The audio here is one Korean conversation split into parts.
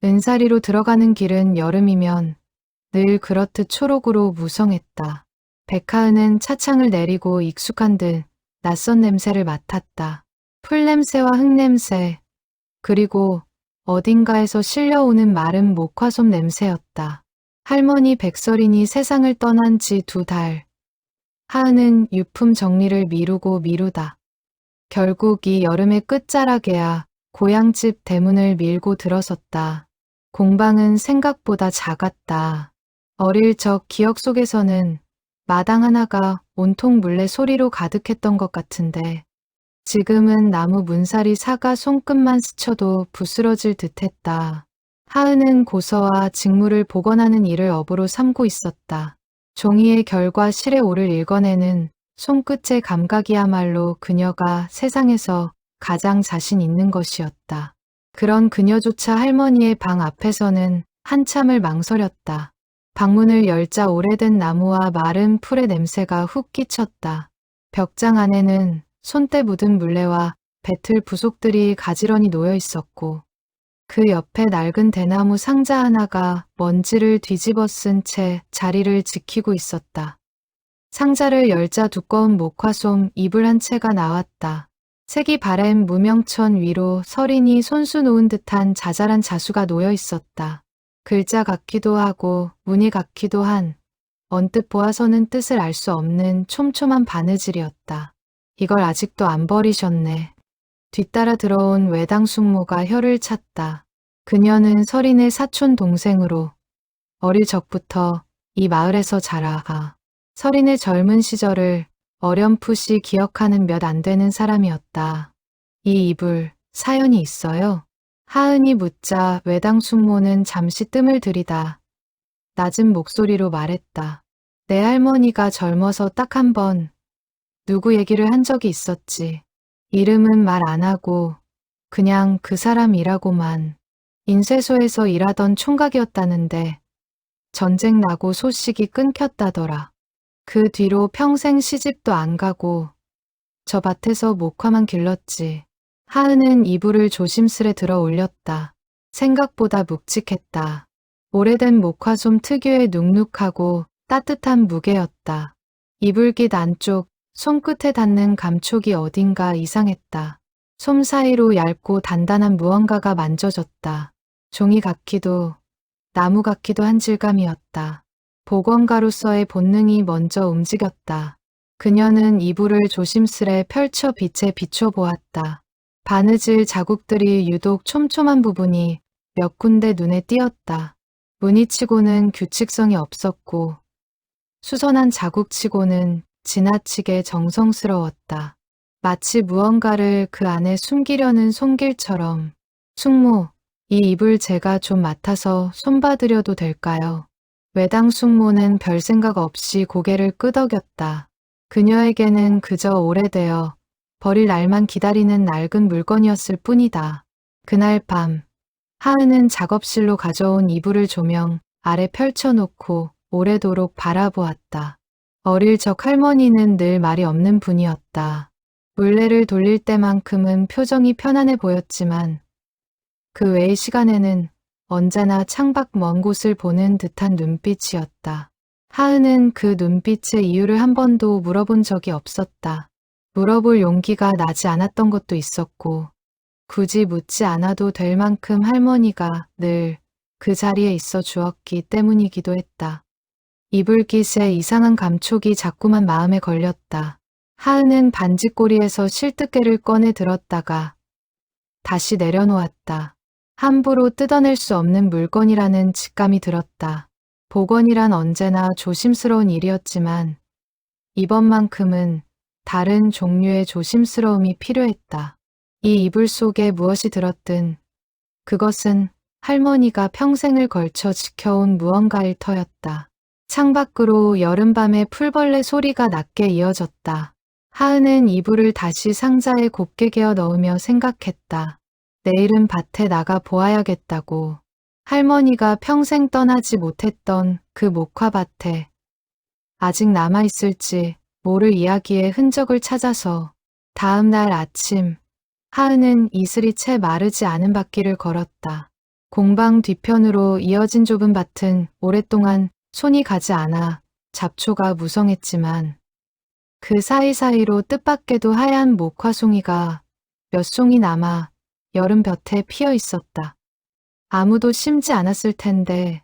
은사리로 들어가는 길은 여름이면 늘 그렇듯 초록으로 무성했다. 백하은은 차창을 내리고 익숙한 듯 낯선 냄새를 맡았다. 풀냄새와 흙냄새, 그리고 어딘가에서 실려오는 마른 목화솜 냄새였다. 할머니 백설인이 세상을 떠난 지 2달. 하은은 유품 정리를 미루고 미루다. 결국 이 여름의 끝자락에야 고향집 대문을 밀고 들어섰다. 공방은 생각보다 작았다. 어릴 적 기억 속에서는 마당 하나가 온통 물레 소리로 가득했던 것 같은데 지금은 나무 문살이 사가 손끝만 스쳐도 부스러질 듯했다. 하은은 고서와 직무를 복원하는 일을 업으로 삼고 있었다. 종이의 결과 실의 오를 읽어내는 손끝의 감각이야말로 그녀가 세상에서 가장 자신 있는 것이었다. 그런 그녀조차 할머니의 방 앞에서는 한참을 망설였다. 방문을 열자 오래된 나무와 마른 풀의 냄새가 훅 끼쳤다. 벽장 안에는 손때 묻은 물레와 배틀 부속들이 가지런히 놓여 있었고 그 옆에 낡은 대나무 상자 하나가 먼지를 뒤집어 쓴 채 자리를 지키고 있었다. 상자를 열자 두꺼운 목화솜 이불 한 채가 나왔다. 색이 바랜 무명천 위로 서린이 손수 놓은 듯한 자잘한 자수가 놓여 있었다. 글자 같기도 하고 무늬 같기도 한 언뜻 보아서는 뜻을 알 수 없는 촘촘한 바느질이었다. 이걸 아직도 안 버리셨네. 뒤따라 들어온 외당 숙모가 혀를 찼다. 그녀는 서린의 사촌 동생으로 어릴 적부터 이 마을에서 자라가 서린의 젊은 시절을 어렴풋이 기억하는 몇 안 되는 사람이었다. 이 이불 사연이 있어요? 하은이 묻자 외당 숙모는 잠시 뜸을 들이다 낮은 목소리로 말했다. 내 할머니가 젊어서 딱 한 번 누구 얘기를 한 적이 있었지. 이름은 말 안 하고 그냥 그 사람이라고만. 인쇄소에서 일하던 총각이었다는데 전쟁 나고 소식이 끊겼다더라. 그 뒤로 평생 시집도 안 가고 저 밭에서 목화만 길렀지. 하은은 이불을 조심스레 들어 올렸다. 생각보다 묵직했다. 오래된 목화솜 특유의 눅눅하고 따뜻한 무게였다. 이불깃 안쪽 손끝에 닿는 감촉이 어딘가 이상했다. 솜 사이로 얇고 단단한 무언가가 만져졌다. 종이 같기도 나무 같기도 한 질감이었다. 복원가로서의 본능이 먼저 움직였다. 그녀는 이불을 조심스레 펼쳐 빛에 비춰보았다. 바느질 자국들이 유독 촘촘한 부분이 몇 군데 눈에 띄었다. 무늬치고는 규칙성이 없었고 수선한 자국치고는 지나치게 정성스러웠다. 마치 무언가를 그 안에 숨기려는 손길처럼. 숙모, 이 이불 제가 좀 맡아서 손봐드려도 될까요? 외당 숙모는 별 생각 없이 고개를 끄덕였다. 그녀에게는 그저 오래되어 버릴 날만 기다리는 낡은 물건이었을 뿐이다. 그날 밤, 하은은 작업실로 가져온 이불을 조명 아래 펼쳐놓고 오래도록 바라보았다. 어릴 적 할머니는 늘 말이 없는 분이었다. 물레를 돌릴 때만큼은 표정이 편안해 보였지만 그 외의 시간에는 언제나 창밖 먼 곳을 보는 듯한 눈빛이었다. 하은은 그 눈빛의 이유를 한 번도 물어본 적이 없었다. 물어볼 용기가 나지 않았던 것도 있었고 굳이 묻지 않아도 될 만큼 할머니가 늘 그 자리에 있어 주었기 때문이기도 했다. 이불깃에 이상한 감촉이 자꾸만 마음에 걸렸다. 하은은 반지꼬리에서 실뜨개를 꺼내 들었다가 다시 내려놓았다. 함부로 뜯어낼 수 없는 물건이라는 직감이 들었다. 복원이란 언제나 조심스러운 일이었지만 이번만큼은 다른 종류의 조심스러움이 필요했다. 이 이불 속에 무엇이 들었든 그것은 할머니가 평생을 걸쳐 지켜온 무언가일 터였다. 창밖으로 여름밤의 풀벌레 소리가 낮게 이어졌다. 하은은 이불을 다시 상자에 곱게 개어 넣으며 생각했다. 내일은 밭에 나가 보아야겠다고. 할머니가 평생 떠나지 못했던 그 목화밭에 아직 남아있을지 모를 이야기의 흔적을 찾아서 다음 날 아침 하은은 이슬이 채 마르지 않은 밭길을 걸었다. 공방 뒤편으로 이어진 좁은 밭은 오랫동안 손이 가지 않아 잡초가 무성했지만 그 사이사이로 뜻밖에도 하얀 목화송이가 몇 송이 남아 여름 볕에 피어 있었다. 아무도 심지 않았을 텐데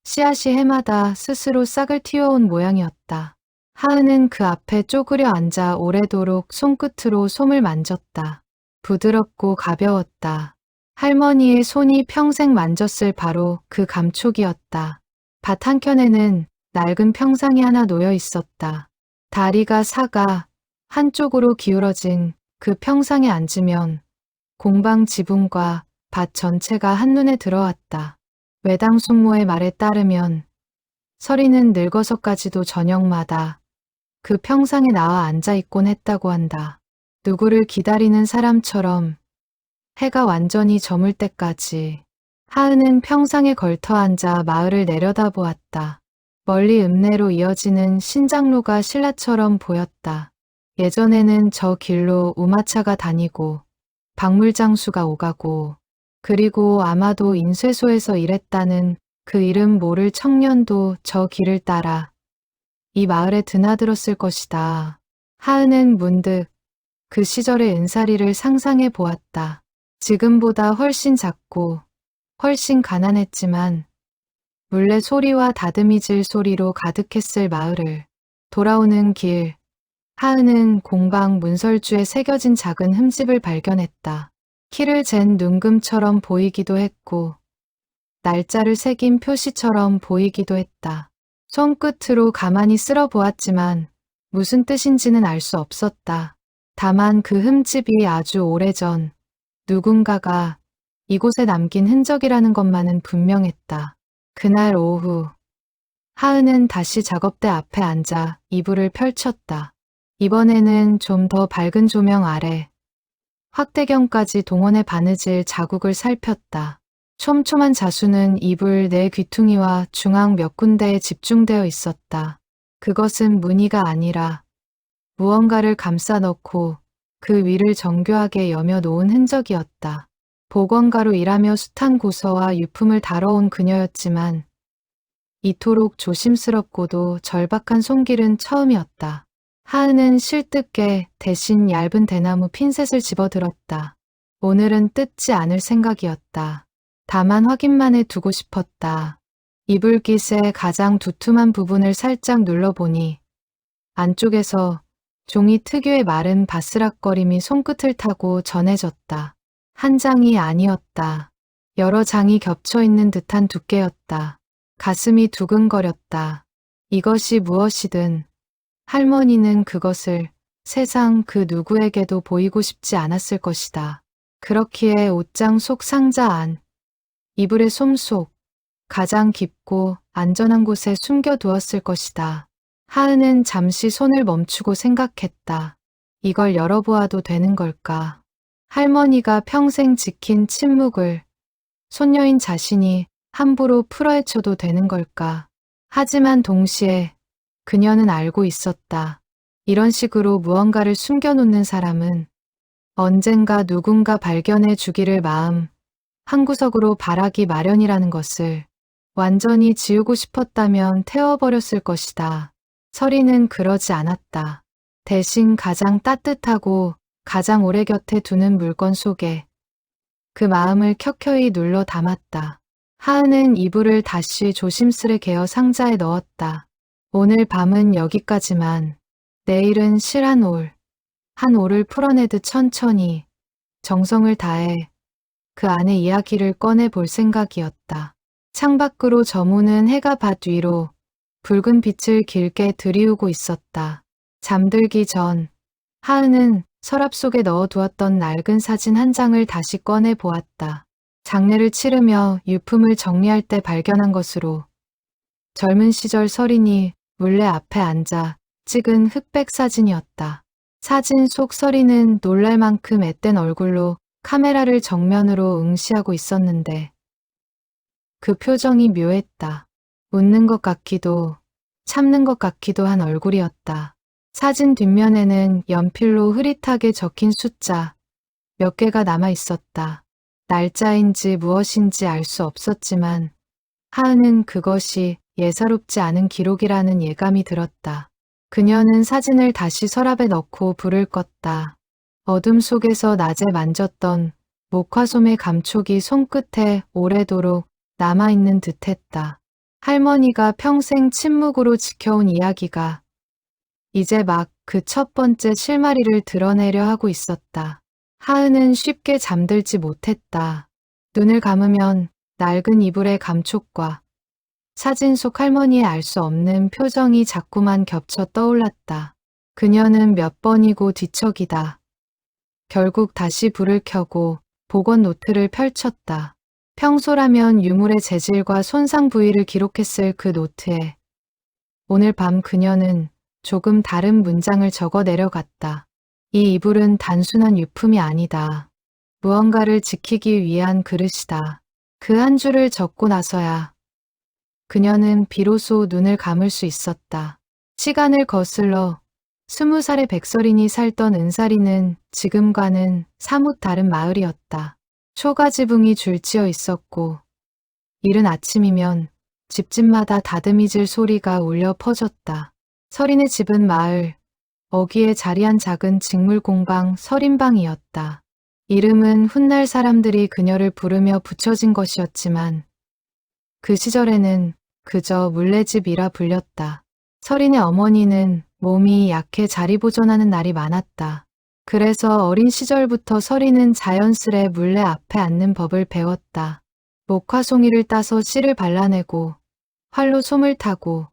씨앗이 해마다 스스로 싹을 틔워온 모양이었다. 하은은 그 앞에 쪼그려 앉아 오래도록 손끝으로 솜을 만졌다. 부드럽고 가벼웠다. 할머니의 손이 평생 만졌을 바로 그 감촉이었다. 밭 한켠에는 낡은 평상이 하나 놓여 있었다. 다리가 사가 한쪽으로 기울어진 그 평상에 앉으면 공방 지붕과 밭 전체가 한눈에 들어왔다. 외당 숙모의 말에 따르면 서리는 늙어서까지도 저녁마다 그 평상에 나와 앉아있곤 했다고 한다. 누구를 기다리는 사람처럼 해가 완전히 저물 때까지. 하은은 평상에 걸터 앉아 마을을 내려다보았다. 멀리 읍내로 이어지는 신장로가 신라처럼 보였다. 예전에는 저 길로 우마차가 다니고 박물장수가 오가고 그리고 아마도 인쇄소에서 일했다는 그 이름 모를 청년도 저 길을 따라 이 마을에 드나들었을 것이다. 하은은 문득 그 시절의 은사리를 상상해 보았다. 지금보다 훨씬 작고 훨씬 가난했지만 물레 소리와 다듬이질 소리로 가득했을 마을을 돌아오는 길, 하은은 공방 문설주에 새겨진 작은 흠집을 발견했다. 키를 잰 눈금처럼 보이기도 했고 날짜를 새긴 표시처럼 보이기도 했다. 손끝으로 가만히 쓸어 보았지만 무슨 뜻인지는 알 수 없었다. 다만 그 흠집이 아주 오래전 누군가가 이곳에 남긴 흔적이라는 것만은 분명했다. 그날 오후, 하은은 다시 작업대 앞에 앉아 이불을 펼쳤다. 이번에는 좀 더 밝은 조명 아래 확대경까지 동원해 바느질 자국을 살폈다. 촘촘한 자수는 이불 네 귀퉁이와 중앙 몇 군데에 집중되어 있었다. 그것은 무늬가 아니라 무언가를 감싸 넣고 그 위를 정교하게 여며 놓은 흔적이었다. 보건가로 일하며 숱한 고서와 유품을 다뤄온 그녀였지만 이토록 조심스럽고도 절박한 손길은 처음이었다. 하은은 실뜨게 대신 얇은 대나무 핀셋을 집어들었다. 오늘은 뜯지 않을 생각이었다. 다만 확인만 해두고 싶었다. 이불깃의 가장 두툼한 부분을 살짝 눌러보니 안쪽에서 종이 특유의 마른 바스락거림이 손끝을 타고 전해졌다. 한 장이 아니었다. 여러 장이 겹쳐있는 듯한 두께였다. 가슴이 두근거렸다. 이것이 무엇이든 할머니는 그것을 세상 그 누구에게도 보이고 싶지 않았을 것이다. 그렇기에 옷장 속 상자 안, 이불의 솜 속, 가장 깊고 안전한 곳에 숨겨두었을 것이다. 하은은 잠시 손을 멈추고 생각했다. 이걸 열어보아도 되는 걸까? 할머니가 평생 지킨 침묵을 손녀인 자신이 함부로 풀어헤쳐도 되는 걸까? 하지만 동시에 그녀는 알고 있었다. 이런 식으로 무언가를 숨겨놓는 사람은 언젠가 누군가 발견해 주기를 마음 한구석으로 바라기 마련이라는 것을. 완전히 지우고 싶었다면 태워버렸을 것이다. 서리는 그러지 않았다. 대신 가장 따뜻하고 가장 오래 곁에 두는 물건 속에 그 마음을 켜켜이 눌러 담았다. 하은은 이불을 다시 조심스레 개어 상자에 넣었다. 오늘 밤은 여기까지만. 내일은 실한 올, 한 올을 풀어내듯 천천히 정성을 다해 그 안의 이야기를 꺼내 볼 생각이었다. 창밖으로 저무는 해가 밭 위로 붉은 빛을 길게 들이우고 있었다. 잠들기 전 하은은 서랍 속에 넣어두었던 낡은 사진 한 장을 다시 꺼내 보았다. 장례를 치르며 유품을 정리할 때 발견한 것으로 젊은 시절 서린이 물레 앞에 앉아 찍은 흑백 사진이었다. 사진 속 서린은 놀랄 만큼 앳된 얼굴로 카메라를 정면으로 응시하고 있었는데 그 표정이 묘했다. 웃는 것 같기도 참는 것 같기도 한 얼굴이었다. 사진 뒷면에는 연필로 흐릿하게 적힌 숫자 몇 개가 남아 있었다. 날짜인지 무엇인지 알 수 없었지만 하은은 그것이 예사롭지 않은 기록이라는 예감이 들었다. 그녀는 사진을 다시 서랍에 넣고 불을 껐다. 어둠 속에서 낮에 만졌던 목화솜의 감촉이 손끝에 오래도록 남아있는 듯했다. 할머니가 평생 침묵으로 지켜온 이야기가 이제 막 그 첫 번째 실마리를 드러내려 하고 있었다. 하은은 쉽게 잠들지 못했다. 눈을 감으면 낡은 이불의 감촉과 사진 속 할머니의 알 수 없는 표정이 자꾸만 겹쳐 떠올랐다. 그녀는 몇 번이고 뒤척이다. 결국 다시 불을 켜고 복원 노트를 펼쳤다. 평소라면 유물의 재질과 손상 부위를 기록했을 그 노트에 오늘 밤 그녀는 조금 다른 문장을 적어 내려갔다. 이 이불은 단순한 유품이 아니다. 무언가를 지키기 위한 그릇이다. 그 한 줄을 적고 나서야 그녀는 비로소 눈을 감을 수 있었다. 시간을 거슬러 20살의 백설인이 살던 은사리는 지금과는 사뭇 다른 마을이었다. 초가지붕이 줄지어 있었고 이른 아침이면 집집마다 다듬이질 소리가 울려 퍼졌다. 설인의 집은 마을 어귀에 자리한 작은 직물공방 설인방이었다. 이름은 훗날 사람들이 그녀를 부르며 붙여진 것이었지만 그 시절에는 그저 물레집이라 불렸다. 설인의 어머니는 몸이 약해 자리 보존하는 날이 많았다. 그래서 어린 시절부터 설인은 자연스레 물레 앞에 앉는 법을 배웠다. 목화송이를 따서 씨를 발라내고 활로 솜을 타고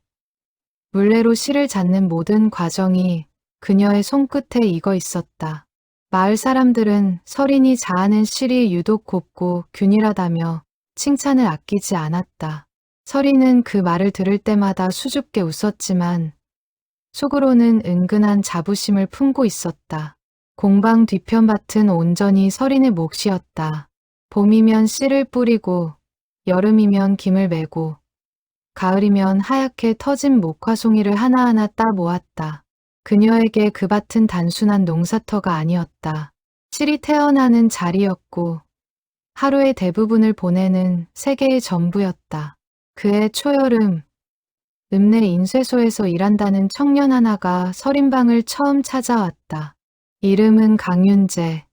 물레로 실을 잡는 모든 과정이 그녀의 손끝에 익어 있었다. 마을 사람들은 설인이 자아낸 실이 유독 곱고 균일하다며 칭찬을 아끼지 않았다. 설인은 그 말을 들을 때마다 수줍게 웃었지만 속으로는 은근한 자부심을 품고 있었다. 공방 뒤편밭은 온전히 설인의 몫이었다. 봄이면 씨를 뿌리고 여름이면 김을 메고 가을이면 하얗게 터진 목화송이를 하나하나 따 모았다. 그녀에게 그 밭은 단순한 농사터가 아니었다. 실이 태어나는 자리였고 하루의 대부분을 보내는 세계의 전부였다. 그해 초여름 읍내 인쇄소에서 일한다는 청년 하나가 설인방을 처음 찾아왔다. 이름은 강윤재.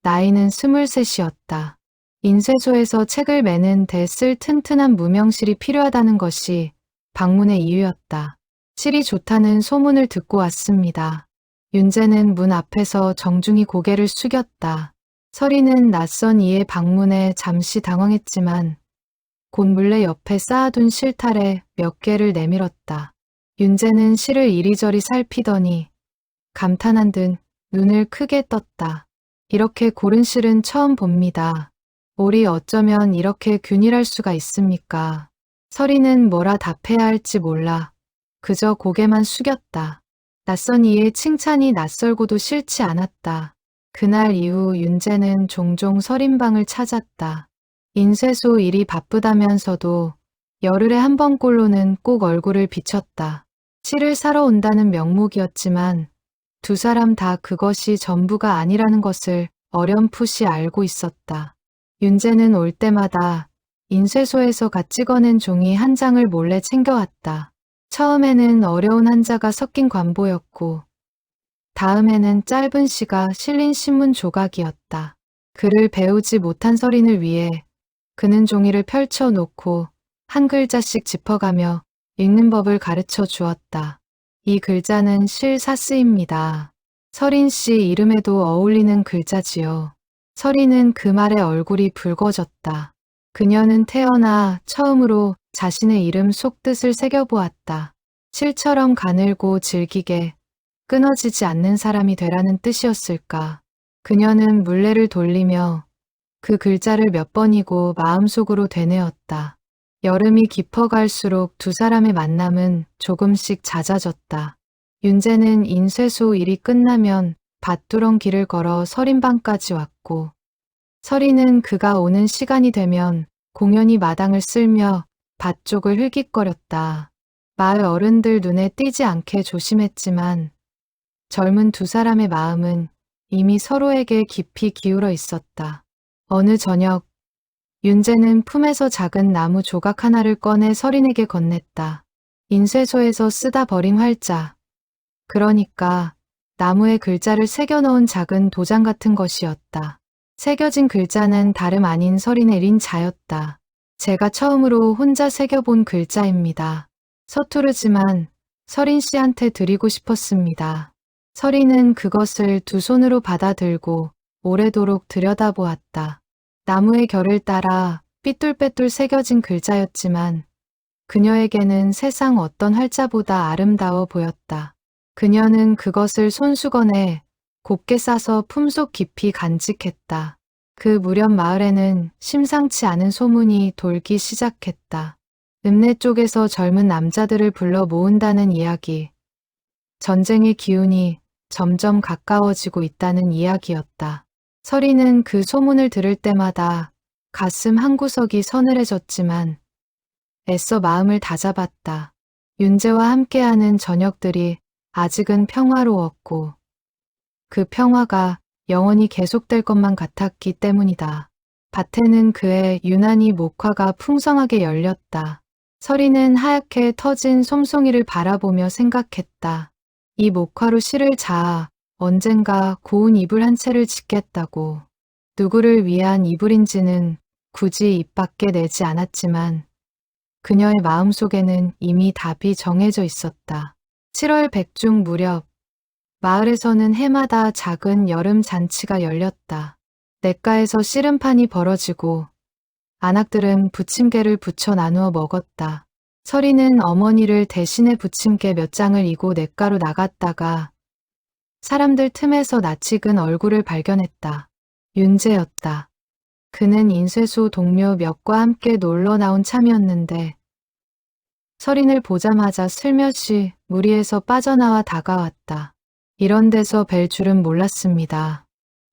나이는 23이었다. 인쇄소에서 책을 매는 데 쓸 튼튼한 무명실이 필요하다는 것이 방문의 이유였다. 실이 좋다는 소문을 듣고 왔습니다. 윤재는 문 앞에서 정중히 고개를 숙였다. 설이는 낯선 이의 방문에 잠시 당황했지만 곧 물레 옆에 쌓아둔 실탈에 몇 개를 내밀었다. 윤재는 실을 이리저리 살피더니 감탄한 듯 눈을 크게 떴다. 이렇게 고른 실은 처음 봅니다. 올이 어쩌면 이렇게 균일할 수가 있습니까? 설이는 뭐라 답해야 할지 몰라 그저 고개만 숙였다. 낯선 이의 칭찬이 낯설고도 싫지 않았다. 그날 이후 윤재는 종종 설인방을 찾았다. 인쇄소 일이 바쁘다면서도 열흘에 한 번꼴로는 꼭 얼굴을 비쳤다. 실을 사러 온다는 명목이었지만 두 사람 다 그것이 전부가 아니라는 것을 어렴풋이 알고 있었다. 윤재는 올 때마다 인쇄소에서 갓 찍어낸 종이 한 장을 몰래 챙겨왔다. 처음에는 어려운 한자가 섞인 관보였고 다음에는 짧은 시가 실린 신문 조각이었다. 글을 배우지 못한 설인을 위해 그는 종이를 펼쳐놓고 한 글자씩 짚어가며 읽는 법을 가르쳐 주었다. 이 글자는 실사스입니다. 설인 씨 이름에도 어울리는 글자지요. 설이는 그 말에 얼굴이 붉어졌다. 그녀는 태어나 처음으로 자신의 이름 속뜻을 새겨보았다. 실처럼 가늘고 질기게 끊어지지 않는 사람이 되라는 뜻이었을까. 그녀는 물레를 돌리며 그 글자를 몇 번이고 마음속으로 되뇌었다. 여름이 깊어갈수록 두 사람의 만남은 조금씩 잦아졌다. 윤재는 인쇄소 일이 끝나면 밭두렁 길을 걸어 설인방까지 왔고 설이는 그가 오는 시간이 되면 공연히 마당을 쓸며 밭 쪽을 흘깃거렸다. 마을 어른들 눈에 띄지 않게 조심했지만 젊은 두 사람의 마음은 이미 서로에게 깊이 기울어 있었다. 어느 저녁, 윤재는 품에서 작은 나무 조각 하나를 꺼내 서린에게 건넸다. 인쇄소에서 쓰다 버린 활자. 그러니까 나무에 글자를 새겨 넣은 작은 도장 같은 것이었다. 새겨진 글자는 다름 아닌 서린의 린자였다. 제가 처음으로 혼자 새겨본 글자입니다. 서투르지만 서린 씨한테 드리고 싶었습니다. 서린은 그것을 두 손으로 받아들고 오래도록 들여다보았다. 나무의 결을 따라 삐뚤빼뚤 새겨진 글자였지만 그녀에게는 세상 어떤 활자보다 아름다워 보였다. 그녀는 그것을 손수건에 곱게 싸서 품속 깊이 간직했다. 그 무렵 마을에는 심상치 않은 소문이 돌기 시작했다. 읍내 쪽에서 젊은 남자들을 불러 모은다는 이야기. 전쟁의 기운이 점점 가까워지고 있다는 이야기였다. 서린은 그 소문을 들을 때마다 가슴 한구석이 서늘해졌지만 애써 마음을 다잡았다. 윤재와 함께하는 저녁들이 아직은 평화로웠고 그 평화가 영원히 계속될 것만 같았기 때문이다. 밭에는 그의 유난히 목화가 풍성하게 열렸다. 서린은 하얗게 터진 솜송이를 바라보며 생각했다. 이 목화로 실을 자아 언젠가 고운 이불 한 채를 짓겠다고. 누구를 위한 이불인지는 굳이 입 밖에 내지 않았지만 그녀의 마음속에는 이미 답이 정해져 있었다. 7월 백중 무렵 마을에서는 해마다 작은 여름 잔치가 열렸다. 냇가에서 씨름판이 벌어지고 안악들은 부침개를 부쳐 나누어 먹었다. 서린은 어머니를 대신해 부침개 몇 장을 이고 냇가로 나갔다가 사람들 틈에서 낯익은 얼굴을 발견했다. 윤재였다. 그는 인쇄소 동료 몇과 함께 놀러 나온 참이었는데 서린을 보자마자 슬며시 무리에서 빠져나와 다가왔다. 이런 데서 뵐 줄은 몰랐습니다.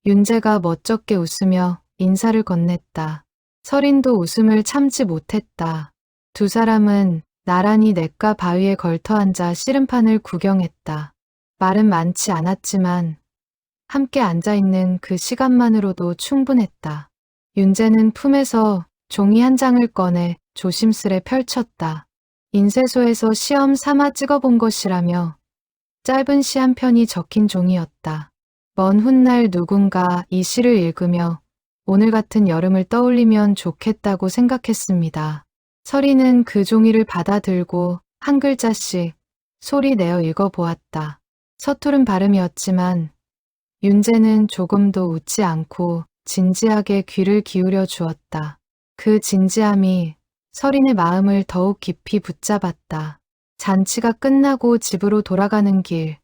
윤재가 멋쩍게 웃으며 인사를 건넸다. 서린도 웃음을 참지 못했다. 두 사람은 나란히 냇가 바위에 걸터앉아 씨름판을 구경했다. 말은 많지 않았지만 함께 앉아있는 그 시간만으로도 충분했다. 윤재는 품에서 종이 한 장을 꺼내 조심스레 펼쳤다. 인쇄소에서 시험 삼아 찍어본 것이라며 짧은 시 한 편이 적힌 종이였다. 먼 훗날 누군가 이 시를 읽으며 오늘 같은 여름을 떠올리면 좋겠다고 생각했습니다. 서린은 그 종이를 받아들고 한 글자씩 소리 내어 읽어보았다. 서투른 발음이었지만 윤재는 조금도 웃지 않고 진지하게 귀를 기울여 주었다. 그 진지함이 서린의 마음을 더욱 깊이 붙잡았다. 잔치가 끝나고 집으로 돌아가는 길,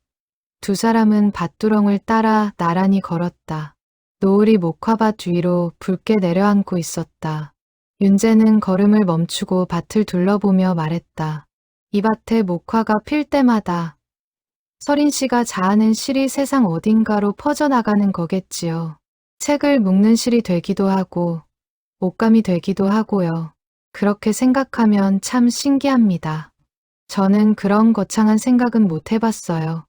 두 사람은 밭두렁을 따라 나란히 걸었다. 노을이 목화밭 위로 붉게 내려앉고 있었다. 윤재는 걸음을 멈추고 밭을 둘러보며 말했다. 이 밭에 목화가 필 때마다 서린 씨가 자아낸 실이 세상 어딘가로 퍼져나가는 거겠지요. 책을 묶는 실이 되기도 하고 옷감이 되기도 하고요. 그렇게 생각하면 참 신기합니다. 저는 그런 거창한 생각은 못 해봤어요.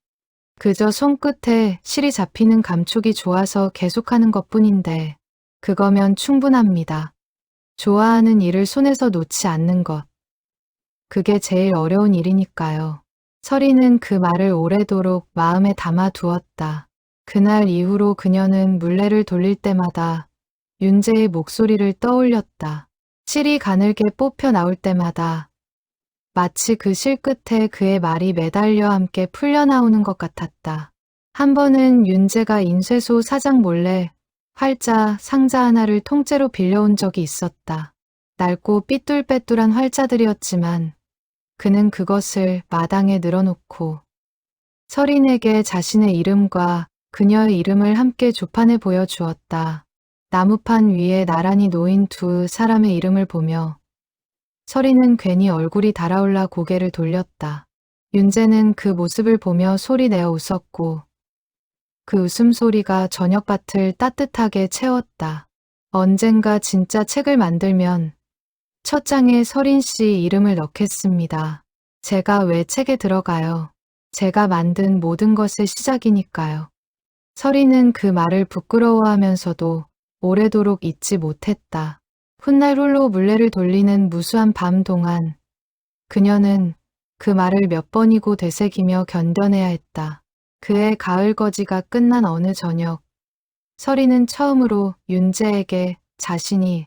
그저 손끝에 실이 잡히는 감촉이 좋아서 계속하는 것뿐인데 그거면 충분합니다. 좋아하는 일을 손에서 놓지 않는 것. 그게 제일 어려운 일이니까요. 서린은 그 말을 오래도록 마음에 담아 두었다. 그날 이후로 그녀는 물레를 돌릴 때마다 윤재의 목소리를 떠올렸다. 실이 가늘게 뽑혀 나올 때마다 마치 그 실 끝에 그의 말이 매달려 함께 풀려나오는 것 같았다. 한 번은 윤재가 인쇄소 사장 몰래 활자 상자 하나를 통째로 빌려온 적이 있었다. 낡고 삐뚤빼뚤한 활자들이었지만 그는 그것을 마당에 늘어놓고 서린에게 자신의 이름과 그녀의 이름을 함께 조판해 보여주었다. 나무판 위에 나란히 놓인 두 사람의 이름을 보며 서린은 괜히 얼굴이 달아올라 고개를 돌렸다. 윤재는 그 모습을 보며 소리내어 웃었고 그 웃음소리가 저녁밭을 따뜻하게 채웠다. 언젠가 진짜 책을 만들면 첫 장에 서린 씨 이름을 넣겠습니다. 제가 왜 책에 들어가요? 제가 만든 모든 것의 시작이니까요. 서린은 그 말을 부끄러워하면서도 오래도록 잊지 못했다. 훗날 홀로 물레를 돌리는 무수한 밤 동안 그녀는 그 말을 몇 번이고 되새기며 견뎌내야 했다. 그의 가을 거지가 끝난 어느 저녁, 서리는 처음으로 윤재에게 자신이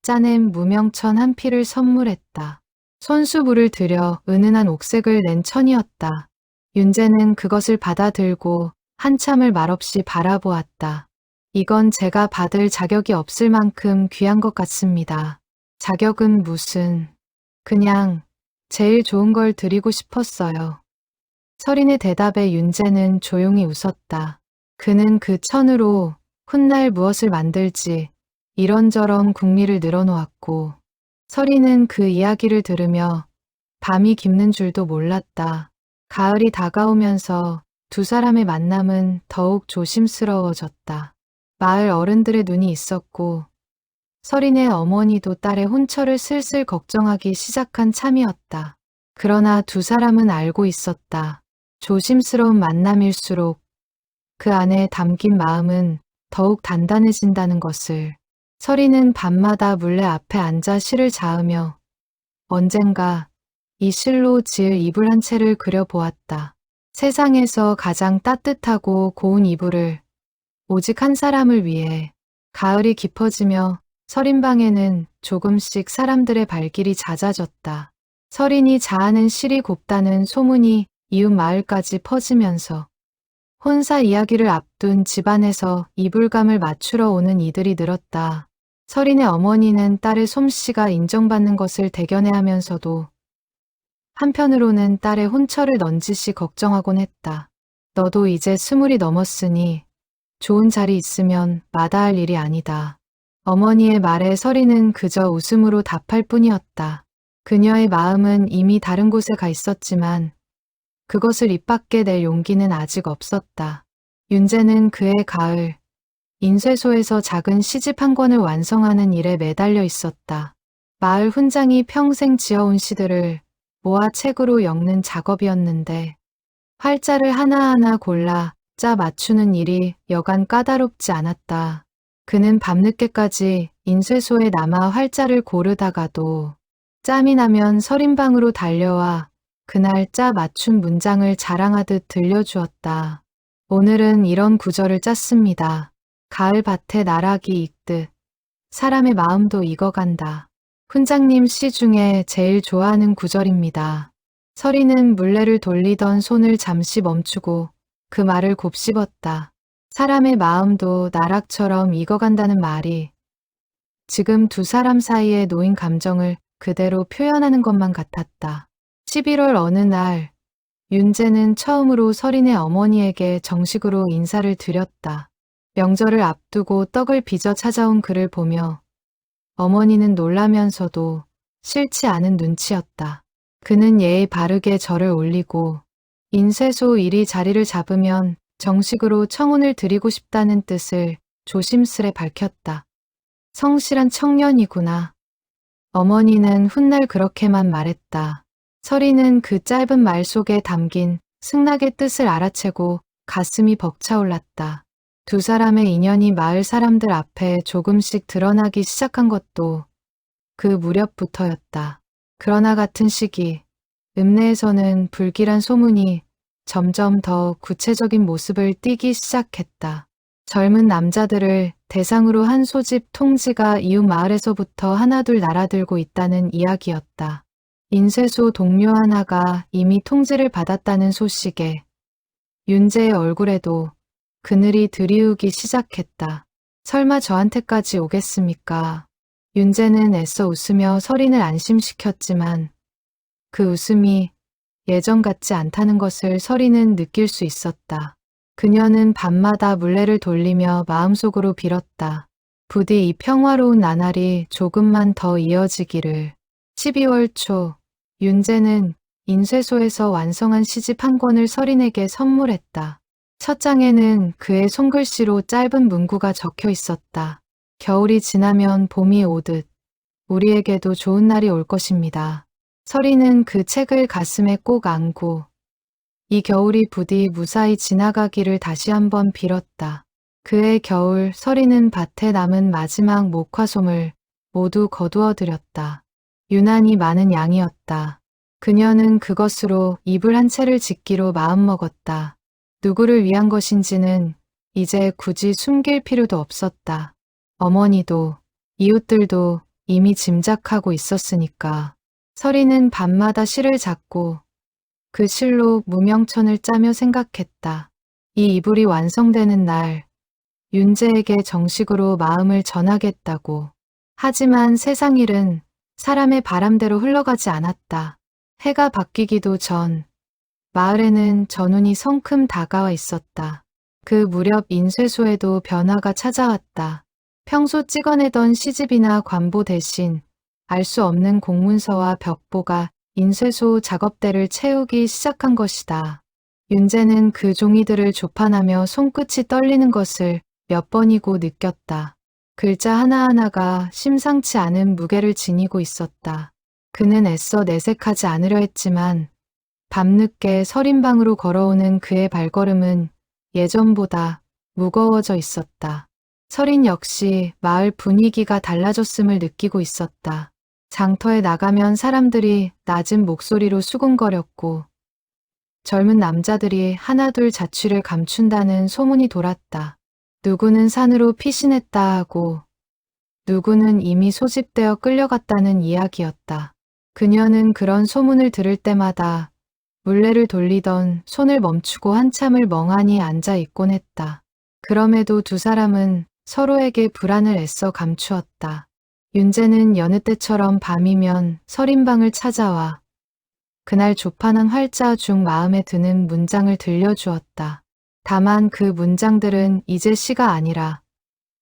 짜낸 무명천 한 필을 선물했다. 손수부를 들여 은은한 옥색을 낸 천이었다. 윤재는 그것을 받아들고 한참을 말없이 바라보았다. 이건 제가 받을 자격이 없을 만큼 귀한 것 같습니다. 자격은 무슨, 그냥 제일 좋은 걸 드리고 싶었어요. 서린의 대답에 윤재는 조용히 웃었다. 그는 그 천으로 훗날 무엇을 만들지 이런저런 궁리를 늘어놓았고 서린은 그 이야기를 들으며 밤이 깊는 줄도 몰랐다. 가을이 다가오면서 두 사람의 만남은 더욱 조심스러워졌다. 마을 어른들의 눈이 있었고 서린의 어머니도 딸의 혼처를 슬슬 걱정하기 시작한 참이었다. 그러나 두 사람은 알고 있었다. 조심스러운 만남일수록 그 안에 담긴 마음은 더욱 단단해진다는 것을. 서린은 밤마다 물레 앞에 앉아 실을 자으며 언젠가 이 실로 지을 이불 한 채를 그려보았다. 세상에서 가장 따뜻하고 고운 이불을 오직 한 사람을 위해. 가을이 깊어지며 서린 방에는 조금씩 사람들의 발길이 잦아졌다. 서린이 자아는 실이 곱다는 소문이 이웃 마을까지 퍼지면서 혼사 이야기를 앞둔 집안에서 이불감을 맞추러 오는 이들이 늘었다. 서린의 어머니는 딸의 솜씨가 인정받는 것을 대견해 하면서도 한편으로는 딸의 혼처를 넌지시 걱정하곤 했다. 너도 이제 20이 넘었으니 좋은 자리 있으면 마다할 일이 아니다. 어머니의 말에 서린은 그저 웃음으로 답할 뿐이었다. 그녀의 마음은 이미 다른 곳에 가 있었지만 그것을 입 밖에 낼 용기는 아직 없었다. 윤재는 그해 가을 인쇄소에서 작은 시집 한 권을 완성하는 일에 매달려 있었다. 마을 훈장이 평생 지어온 시들을 모아 책으로 엮는 작업이었는데 활자를 하나하나 골라 짜 맞추는 일이 여간 까다롭지 않았다. 그는 밤늦게까지 인쇄소에 남아 활자를 고르다가도 짬이 나면 서린방으로 달려와 그날 짜 맞춘 문장을 자랑하듯 들려주었다. 오늘은 이런 구절을 짰습니다. 가을 밭에 나락이 익듯 사람의 마음도 익어간다. 훈장님 시 중에 제일 좋아하는 구절입니다. 서린은 물레를 돌리던 손을 잠시 멈추고 그 말을 곱씹었다. 사람의 마음도 나락처럼 익어간다는 말이 지금 두 사람 사이에 놓인 감정을 그대로 표현하는 것만 같았다. 11월 어느 날 윤재는 처음으로 서린의 어머니에게 정식으로 인사를 드렸다. 명절을 앞두고 떡을 빚어 찾아온 그를 보며 어머니는 놀라면서도 싫지 않은 눈치였다. 그는 예의 바르게 절을 올리고 인쇄소 일이 자리를 잡으면 정식으로 청혼을 드리고 싶다는 뜻을 조심스레 밝혔다. 성실한 청년이구나. 어머니는 훗날 그렇게만 말했다. 서린은 그 짧은 말 속에 담긴 승낙의 뜻을 알아채고 가슴이 벅차올랐다. 두 사람의 인연이 마을 사람들 앞에 조금씩 드러나기 시작한 것도 그 무렵부터였다. 그러나 같은 시기 읍내에서는 불길한 소문이 점점 더 구체적인 모습을 띠기 시작했다. 젊은 남자들을 대상으로 한 소집 통지가 이웃 마을에서부터 하나둘 날아들고 있다는 이야기였다. 인쇄소 동료 하나가 이미 통지를 받았다는 소식에 윤재의 얼굴에도 그늘이 들이우기 시작했다. 설마 저한테까지 오겠습니까? 윤재는 애써 웃으며 서린을 안심시켰지만 그 웃음이 예전 같지 않다는 것을 서린은 느낄 수 있었다. 그녀는 밤마다 물레를 돌리며 마음속으로 빌었다. 부디 이 평화로운 나날이 조금만 더 이어지기를. 12월 초 윤재는 인쇄소에서 완성한 시집 한 권을 서린에게 선물했다. 첫 장에는 그의 손글씨로 짧은 문구가 적혀 있었다. 겨울이 지나면 봄이 오듯 우리에게도 좋은 날이 올 것입니다. 서린은 그 책을 가슴에 꼭 안고 이 겨울이 부디 무사히 지나가기를 다시 한번 빌었다. 그해 겨울 서리는 밭에 남은 마지막 목화솜을 모두 거두어 들였다. 유난히 많은 양이었다. 그녀는 그것으로 이불 한 채를 짓기로 마음먹었다. 누구를 위한 것인지는 이제 굳이 숨길 필요도 없었다. 어머니도 이웃들도 이미 짐작하고 있었으니까. 서리는 밤마다 실을 잡고 그 실로 무명천을 짜며 생각했다. 이 이불이 완성되는 날 윤재에게 정식으로 마음을 전하겠다고. 하지만 세상 일은 사람의 바람대로 흘러가지 않았다. 해가 바뀌기도 전 마을에는 전운이 성큼 다가와 있었다. 그 무렵 인쇄소에도 변화가 찾아왔다. 평소 찍어내던 시집이나 관보 대신 알 수 없는 공문서와 벽보가 인쇄소 작업대를 채우기 시작한 것이다. 윤재는 그 종이들을 조판하며 손끝이 떨리는 것을 몇 번이고 느꼈다. 글자 하나하나가 심상치 않은 무게를 지니고 있었다. 그는 애써 내색하지 않으려 했지만 밤늦게 서린방으로 걸어오는 그의 발걸음은 예전보다 무거워져 있었다. 서린 역시 마을 분위기가 달라졌음을 느끼고 있었다. 장터에 나가면 사람들이 낮은 목소리로 수군거렸고 젊은 남자들이 하나둘 자취를 감춘다는 소문이 돌았다. 누구는 산으로 피신했다 하고 누구는 이미 소집되어 끌려갔다는 이야기였다. 그녀는 그런 소문을 들을 때마다 물레를 돌리던 손을 멈추고 한참을 멍하니 앉아 있곤 했다. 그럼에도 두 사람은 서로에게 불안을 애써 감추었다. 윤재는 여느 때처럼 밤이면 서린방을 찾아와 그날 조판한 활자 중 마음에 드는 문장을 들려주었다. 다만 그 문장들은 이제 시가 아니라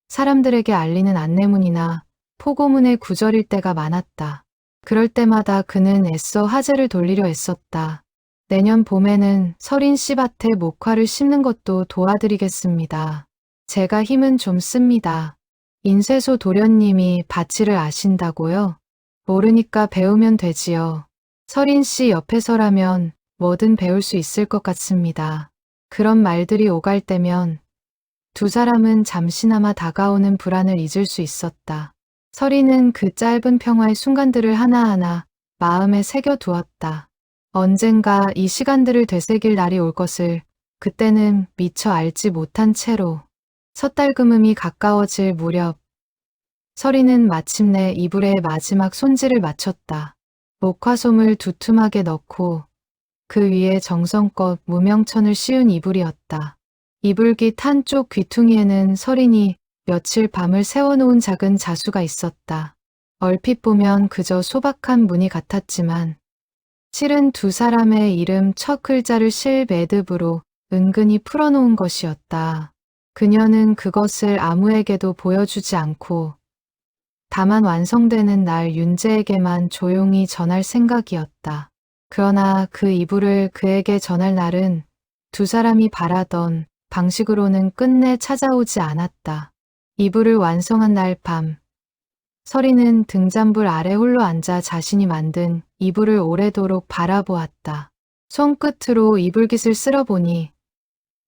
사람들에게 알리는 안내문이나 포고문의 구절일 때가 많았다. 그럴 때마다 그는 애써 화제를 돌리려 애썼다. 내년 봄에는 서린 씨 밭에 목화를 심는 것도 도와드리겠습니다. 제가 힘은 좀 씁니다. 인쇄소 도련님이 밭일을 아신다고요? 모르니까 배우면 되지요. 서린 씨 옆에서라면 뭐든 배울 수 있을 것 같습니다. 그런 말들이 오갈 때면 두 사람은 잠시나마 다가오는 불안을 잊을 수 있었다. 서린은 그 짧은 평화의 순간들을 하나하나 마음에 새겨두었다. 언젠가 이 시간들을 되새길 날이 올 것을 그때는 미처 알지 못한 채로 섣달금음이 가까워질 무렵 서린은 마침내 이불에 마지막 손질을 마쳤다. 목화솜을 두툼하게 넣고 그 위에 정성껏 무명천을 씌운 이불이었다. 이불깃 한쪽 귀퉁이에는 서린이 며칠 밤을 세워놓은 작은 자수가 있었다. 얼핏 보면 그저 소박한 무늬 같았지만 실은 두 사람의 이름 첫 글자를 실 매듭으로 은근히 풀어놓은 것이었다. 그녀는 그것을 아무에게도 보여주지 않고 다만 완성되는 날 윤재에게만 조용히 전할 생각이었다. 그러나 그 이불을 그에게 전할 날은 두 사람이 바라던 방식으로는 끝내 찾아오지 않았다. 이불을 완성한 날 밤, 서리는 등잔불 아래 홀로 앉아 자신이 만든 이불을 오래도록 바라보았다. 손끝으로 이불깃을 쓸어보니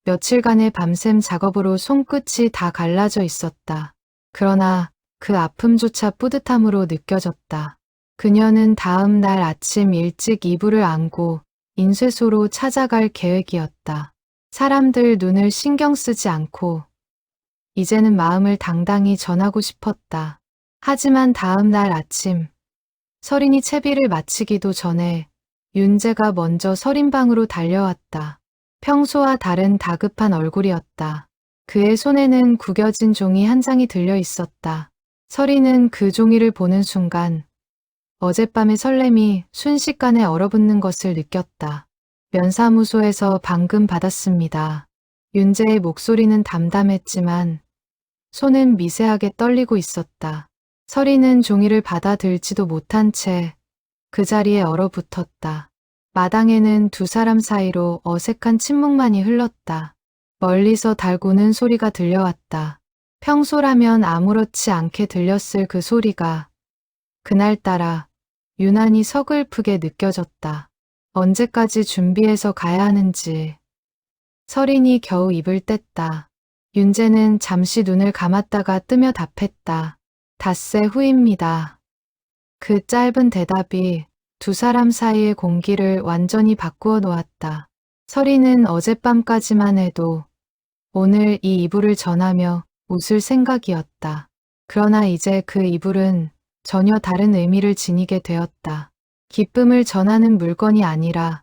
며칠간의 밤샘 작업으로 손끝이 다 갈라져 있었다. 그러나 그 아픔조차 뿌듯함으로 느껴졌다. 그녀는 다음 날 아침 일찍 이불을 안고 인쇄소로 찾아갈 계획이었다. 사람들 눈을 신경 쓰지 않고 이제는 마음을 당당히 전하고 싶었다. 하지만 다음 날 아침 서린이 채비를 마치기도 전에 윤재가 먼저 서린방으로 달려왔다. 평소와 다른 다급한 얼굴이었다. 그의 손에는 구겨진 종이 한 장이 들려 있었다. 서린은 그 종이를 보는 순간 어젯밤의 설렘이 순식간에 얼어붙는 것을 느꼈다. 면사무소에서 방금 받았습니다. 윤재의 목소리는 담담했지만 손은 미세하게 떨리고 있었다. 서린은 종이를 받아들지도 못한 채 그 자리에 얼어붙었다. 마당에는 두 사람 사이로 어색한 침묵만이 흘렀다. 멀리서 달구는 소리가 들려왔다. 평소라면 아무렇지 않게 들렸을 그 소리가 그날따라 유난히 서글프게 느껴졌다. 언제까지 준비해서 가야 하는지. 서린이 겨우 입을 뗐다. 윤재는 잠시 눈을 감았다가 뜨며 답했다. 닷새 후입니다. 그 짧은 대답이 두 사람 사이의 공기를 완전히 바꾸어 놓았다. 설이는 어젯밤까지만 해도 오늘 이 이불을 전하며 웃을 생각이었다. 그러나 이제 그 이불은 전혀 다른 의미를 지니게 되었다. 기쁨을 전하는 물건이 아니라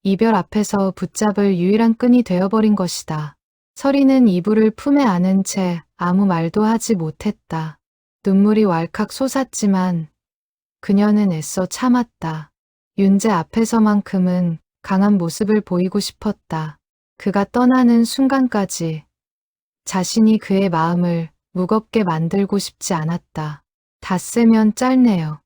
이별 앞에서 붙잡을 유일한 끈이 되어버린 것이다. 설이는 이불을 품에 안은 채 아무 말도 하지 못했다. 눈물이 왈칵 솟았지만 그녀는 애써 참았다. 윤재 앞에서만큼은 강한 모습을 보이고 싶었다. 그가 떠나는 순간까지 자신이 그의 마음을 무겁게 만들고 싶지 않았다. 닷새면 짧네요.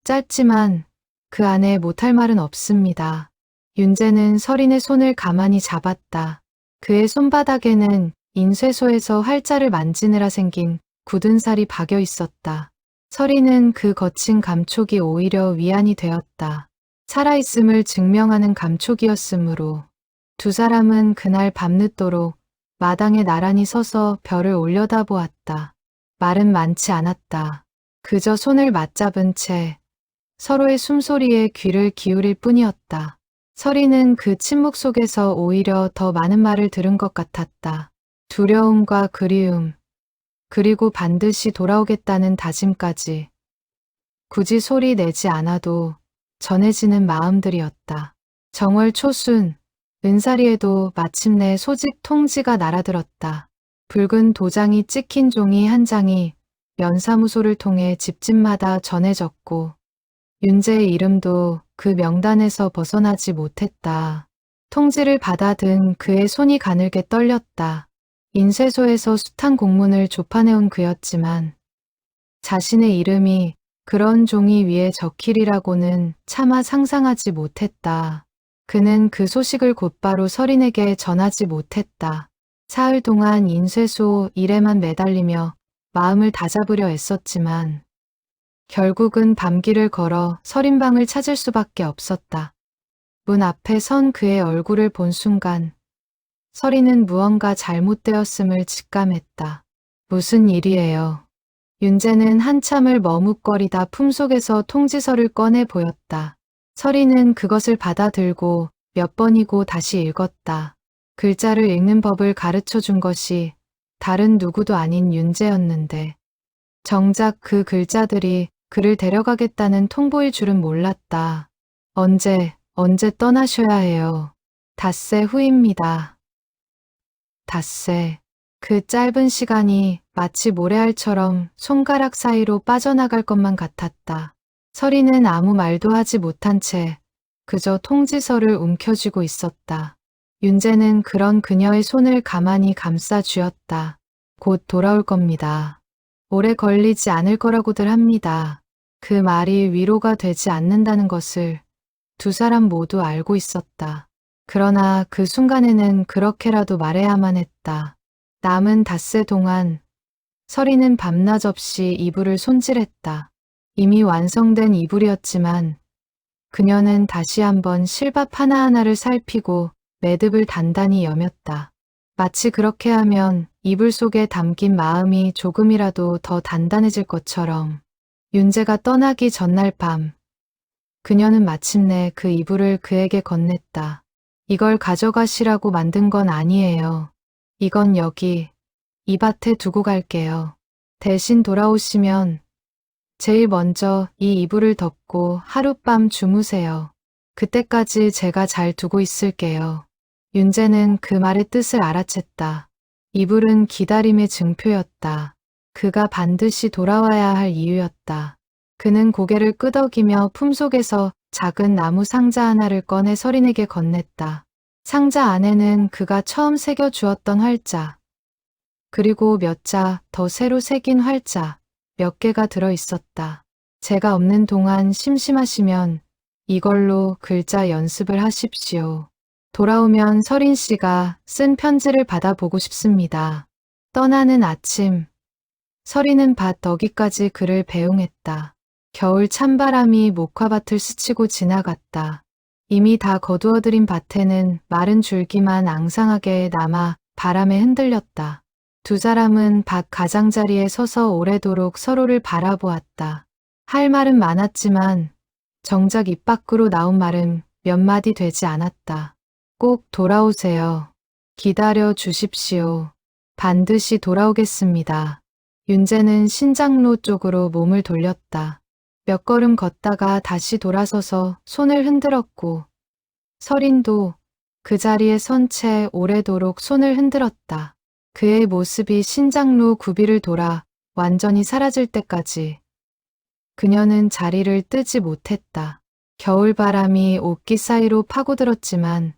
짧지만 그 안에 못할 말은 없습니다. 윤재는 설인의 손을 가만히 잡았다. 그의 손바닥에는 인쇄소에서 활자를 만지느라 생긴 굳은 살이 박여 있었다. 설이는 그 거친 감촉이 오히려 위안이 되었다. 살아있음을 증명하는 감촉이었으므로 두 사람은 그날 밤늦도록 마당에 나란히 서서 별을 올려다보았다. 말은 많지 않았다. 그저 손을 맞잡은 채 서로의 숨소리에 귀를 기울일 뿐이었다. 설이는 그 침묵 속에서 오히려 더 많은 말을 들은 것 같았다. 두려움과 그리움, 그리고 반드시 돌아오겠다는 다짐까지. 굳이 소리 내지 않아도 전해지는 마음들이었다. 정월 초순, 은사리에도 마침내 소집 통지가 날아들었다. 붉은 도장이 찍힌 종이 한 장이 면사무소를 통해 집집마다 전해졌고 윤재의 이름도 그 명단에서 벗어나지 못했다. 통지를 받아든 그의 손이 가늘게 떨렸다. 인쇄소에서 숱한 공문을 조판해온 그였지만 자신의 이름이 그런 종이 위에 적히리라고는 차마 상상하지 못했다. 그는 그 소식을 곧바로 설인에게 전하지 못했다. 사흘 동안 인쇄소 일에만 매달리며 마음을 다잡으려 애썼지만 결국은 밤길을 걸어 설인방을 찾을 수밖에 없었다. 문 앞에 선 그의 얼굴을 본 순간 설이는 무언가 잘못되었음을 직감했다. 무슨 일이에요? 윤재는 한참을 머뭇거리다 품속에서 통지서를 꺼내 보였다. 설이는 그것을 받아들고 몇 번이고 다시 읽었다. 글자를 읽는 법을 가르쳐 준 것이 다른 누구도 아닌 윤재였는데 정작 그 글자들이 그를 데려가겠다는 통보일 줄은 몰랐다. 언제 떠나셔야 해요. 닷새 후입니다. 닷새. 그 짧은 시간이 마치 모래알처럼 손가락 사이로 빠져나갈 것만 같았다. 설이는 아무 말도 하지 못한 채 그저 통지서를 움켜쥐고 있었다. 윤재는 그런 그녀의 손을 가만히 감싸 쥐었다. 곧 돌아올 겁니다. 오래 걸리지 않을 거라고들 합니다. 그 말이 위로가 되지 않는다는 것을 두 사람 모두 알고 있었다. 그러나 그 순간에는 그렇게라도 말해야만 했다. 남은 닷새 동안 설이는 밤낮 없이 이불을 손질했다. 이미 완성된 이불이었지만 그녀는 다시 한번 실밥 하나하나를 살피고 매듭을 단단히 여몄다. 마치 그렇게 하면 이불 속에 담긴 마음이 조금이라도 더 단단해질 것처럼 윤재가 떠나기 전날 밤 그녀는 마침내 그 이불을 그에게 건넸다. 이걸 가져가시라고 만든 건 아니에요. 이건 여기 이 밭에 두고 갈게요. 대신 돌아오시면 제일 먼저 이 이불을 덮고 하룻밤 주무세요. 그때까지 제가 잘 두고 있을게요. 윤재는 그 말의 뜻을 알아챘다. 이불은 기다림의 증표였다. 그가 반드시 돌아와야 할 이유였다. 그는 고개를 끄덕이며 품속에서 작은 나무 상자 하나를 꺼내 설인에게 건넸다. 상자 안에는 그가 처음 새겨 주었던 활자, 그리고 몇 자 더 새로 새긴 활자 몇 개가 들어 있었다. 제가 없는 동안 심심하시면 이걸로 글자 연습을 하십시오. 돌아오면 설인 씨가 쓴 편지를 받아보고 싶습니다. 떠나는 아침, 설이는 밭 어귀까지 그를 배웅했다. 겨울 찬바람이 목화밭을 스치고 지나갔다. 이미 다 거두어들인 밭에는 마른 줄기만 앙상하게 남아 바람에 흔들렸다. 두 사람은 밭 가장자리에 서서 오래도록 서로를 바라보았다. 할 말은 많았지만 정작 입 밖으로 나온 말은 몇 마디 되지 않았다. 꼭 돌아오세요. 기다려 주십시오. 반드시 돌아오겠습니다. 윤재는 신장로 쪽으로 몸을 돌렸다. 몇 걸음 걷다가 다시 돌아서서 손을 흔들었고 설인도 그 자리에 선 채 오래도록 손을 흔들었다. 그의 모습이 신장로 구비를 돌아 완전히 사라질 때까지 그녀는 자리를 뜨지 못했다. 겨울바람이 옷깃 사이로 파고들었지만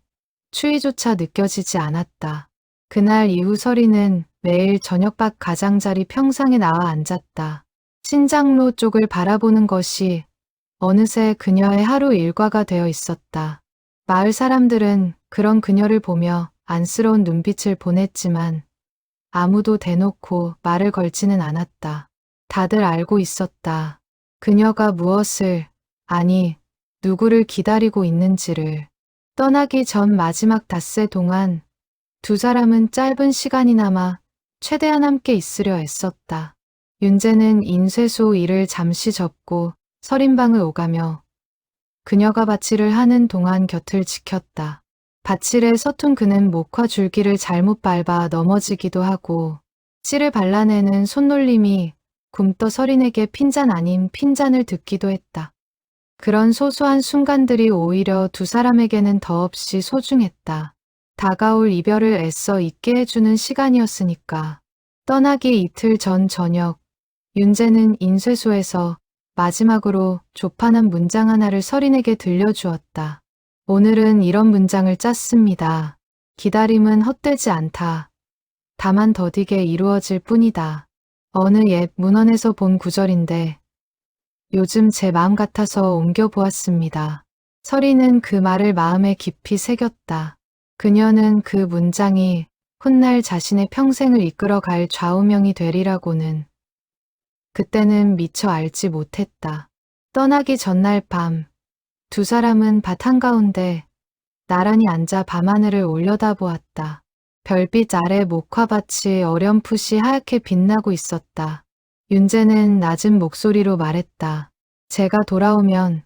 추위조차 느껴지지 않았다. 그날 이후 설이는 매일 저녁밥 가장자리 평상에 나와 앉았다. 신장로 쪽을 바라보는 것이 어느새 그녀의 하루 일과가 되어 있었다. 마을 사람들은 그런 그녀를 보며 안쓰러운 눈빛을 보냈지만 아무도 대놓고 말을 걸지는 않았다. 다들 알고 있었다. 그녀가 무엇을, 아니, 누구를 기다리고 있는지를. 떠나기 전 마지막 닷새 동안 두 사람은 짧은 시간이나마 최대한 함께 있으려 애썼다. 윤재는 인쇄소 일을 잠시 접고 설인방을 오가며 그녀가 밭일을 하는 동안 곁을 지켰다. 밭일에 서툰 그는 목화 줄기를 잘못 밟아 넘어지기도 하고 씨를 발라내는 손놀림이 굼떠 설인에게 핀잔 아닌 핀잔을 듣기도 했다. 그런 소소한 순간들이 오히려 두 사람에게는 더없이 소중했다. 다가올 이별을 애써 잊게 해주는 시간이었으니까. 떠나기 이틀 전 저녁, 윤재는 인쇄소에서 마지막으로 조판한 문장 하나를 설인에게 들려주었다. 오늘은 이런 문장을 짰습니다. 기다림은 헛되지 않다. 다만 더디게 이루어질 뿐이다. 어느 옛 문헌에서 본 구절인데 요즘 제 마음 같아서 옮겨보았습니다. 설이는 그 말을 마음에 깊이 새겼다. 그녀는 그 문장이 훗날 자신의 평생을 이끌어갈 좌우명이 되리라고는 그때는 미처 알지 못했다. 떠나기 전날 밤, 두 사람은 밭 한가운데 나란히 앉아 밤하늘을 올려다보았다. 별빛 아래 목화밭이 어렴풋이 하얗게 빛나고 있었다. 윤재는 낮은 목소리로 말했다. 제가 돌아오면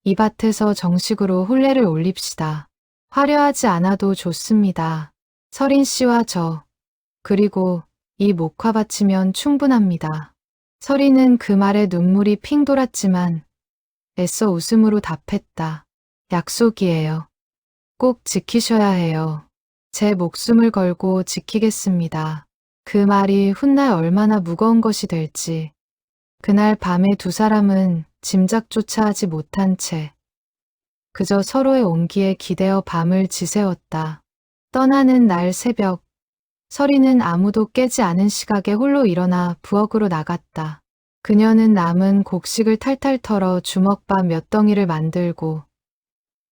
이 밭에서 정식으로 혼례를 올립시다. 화려하지 않아도 좋습니다. 설인 씨와 저, 그리고 이 목화밭이면 충분합니다. 설이는 그 말에 눈물이 핑 돌았지만 애써 웃음으로 답했다. 약속이에요. 꼭 지키셔야 해요. 제 목숨을 걸고 지키겠습니다. 그 말이 훗날 얼마나 무거운 것이 될지. 그날 밤에 두 사람은 짐작조차 하지 못한 채 그저 서로의 온기에 기대어 밤을 지새웠다. 떠나는 날 새벽, 설이는 아무도 깨지 않은 시각에 홀로 일어나 부엌으로 나갔다. 그녀는 남은 곡식을 탈탈 털어 주먹밥 몇 덩이를 만들고